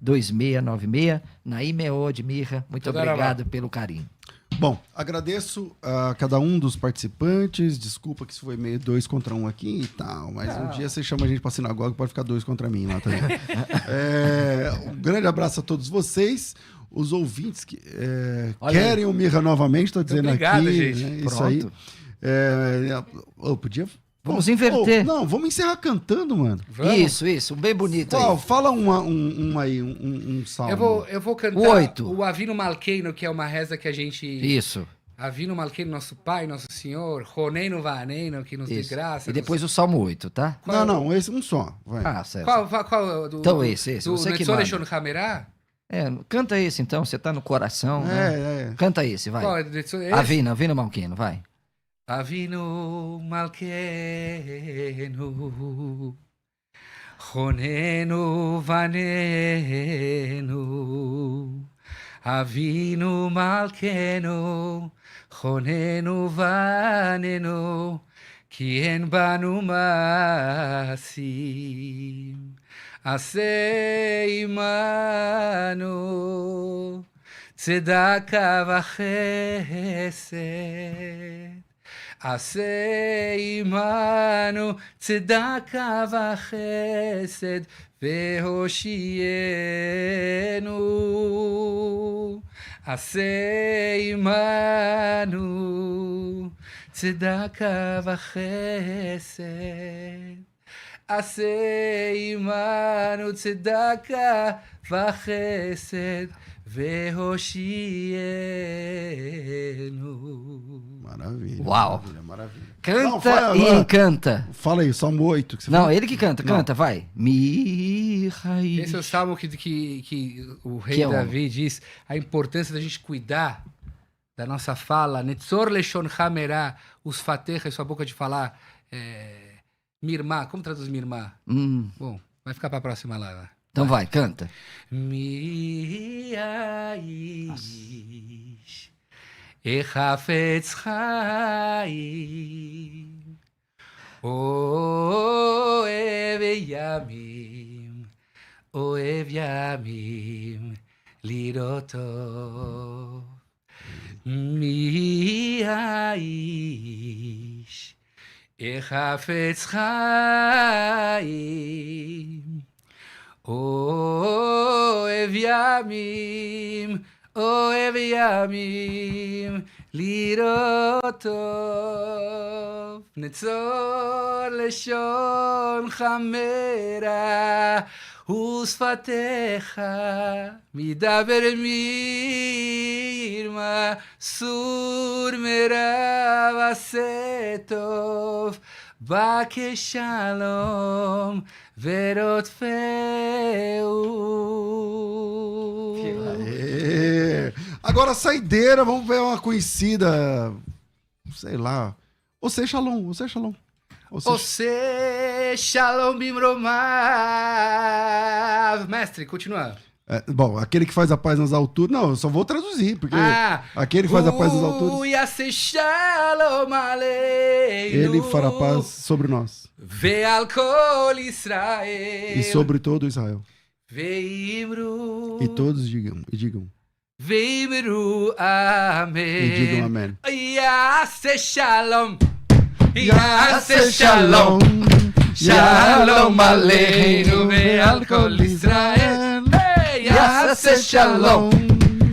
Speaker 1: 94735-2696. Naim Meod, Mirra, muito obrigado pelo carinho.
Speaker 2: Bom, agradeço a cada um dos participantes. Desculpa que isso foi meio 2 contra 1 aqui e tal, mas um dia você chama a gente pra sinagoga, pode ficar 2 contra mim lá também. Um grande abraço a todos vocês. Os ouvintes que querem o Mirra novamente, tô dizendo
Speaker 3: obrigado,
Speaker 2: aqui.
Speaker 3: Gente.
Speaker 2: Né, isso aí. Eu podia...
Speaker 1: Vamos inverter.
Speaker 2: Não, vamos encerrar cantando, mano.
Speaker 1: Vamos? Isso, bem bonito aí.
Speaker 2: Fala um salmo.
Speaker 3: Eu vou cantar
Speaker 1: 8.
Speaker 3: o Avinu Malkeinu, que é uma reza que a gente...
Speaker 1: Isso.
Speaker 3: Avinu Malkeinu, nosso Pai, nosso Senhor, Roneinu Vaneinu, que nos dê graça.
Speaker 1: E depois o Salmo 8, tá?
Speaker 2: Não, esse um só. Vai.
Speaker 1: Certo.
Speaker 3: Qual
Speaker 1: então esse. Você que manda. Canta esse então, você tá no coração. Né? Canta esse, vai.
Speaker 3: Qual é esse?
Speaker 1: Avinu Malkeinu, vai.
Speaker 3: Avinu Malkeinu, Ronenu Vanenu, Avinu Malkeinu, Ronenu Vanenu, Ki en banu masim, Aseh imanu, Tzedaka v'chesed. עשה עמנו צדקה וחסד והושיענו. עשה עמנו צדקה וחסד. עשה עמנו צדקה וחסד והושיענו.
Speaker 2: Maravilha.
Speaker 1: Uau.
Speaker 2: Maravilha.
Speaker 1: Canta e encanta.
Speaker 2: Fala aí, Salmo 8. Que você
Speaker 1: ele que canta, vai. Mirra-i.
Speaker 3: Esse é o salmo que o rei Davi diz a importância da gente cuidar da nossa fala, Netzor Leshon Hamerá, os Fatecha, sua boca de falar, Mirmá, como traduz Mirmá? Bom, vai ficar pra próxima lá.
Speaker 1: Então vai, canta.
Speaker 3: Mi aish Echafetz Chaim Oev Yamim Oev Yamim Liroto Mi aish Echafetz Chaim Oev Yamim, Oev Yamim, Lirotov, Netzor Leshon Chamera, Usfatecha, Midaber Mirma, Sur Merav Asetov, Bake Shalom, Verotfeu.
Speaker 2: Agora, saideira, vamos ver uma conhecida, sei lá. Você Shalom, você Shalom.
Speaker 3: Você Shalom Bimromav. Mestre, continua.
Speaker 2: Bom, aquele que faz a paz nas alturas. Não, eu só vou traduzir, porque aquele que faz a paz nas alturas. Ele fará paz sobre nós.
Speaker 3: Ve'al kol Israel.
Speaker 2: E sobre todo Israel.
Speaker 3: Ve'imru.
Speaker 2: E todos digam.
Speaker 3: Ve'imru amém.
Speaker 2: E digam amém.
Speaker 3: Yaseh shalom.
Speaker 2: Yaseh shalom.
Speaker 3: Shalom aleinu ve'al kol Israel. Yaseh shalom,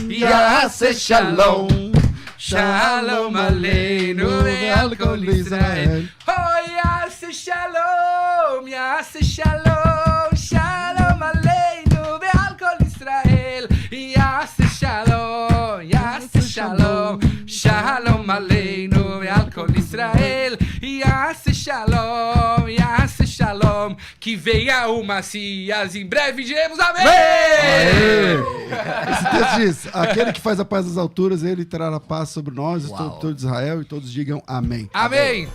Speaker 3: Yaseh shalom, Shalom aleinu ve'al kol Israel. Oh, Yaseh shalom, Yaseh shalom, Shalom aleinu ve'al kol Israel. Yaseh shalom, Yaseh shalom, Shalom aleinu ve'al kol Israel. Yaseh shalom, Yaseh shalom. Que venha o Messias, em breve diremos amém!
Speaker 2: Esse texto diz, aquele que faz a paz das alturas, ele trará paz sobre nós, todo Israel, e todos digam amém.
Speaker 3: Amém!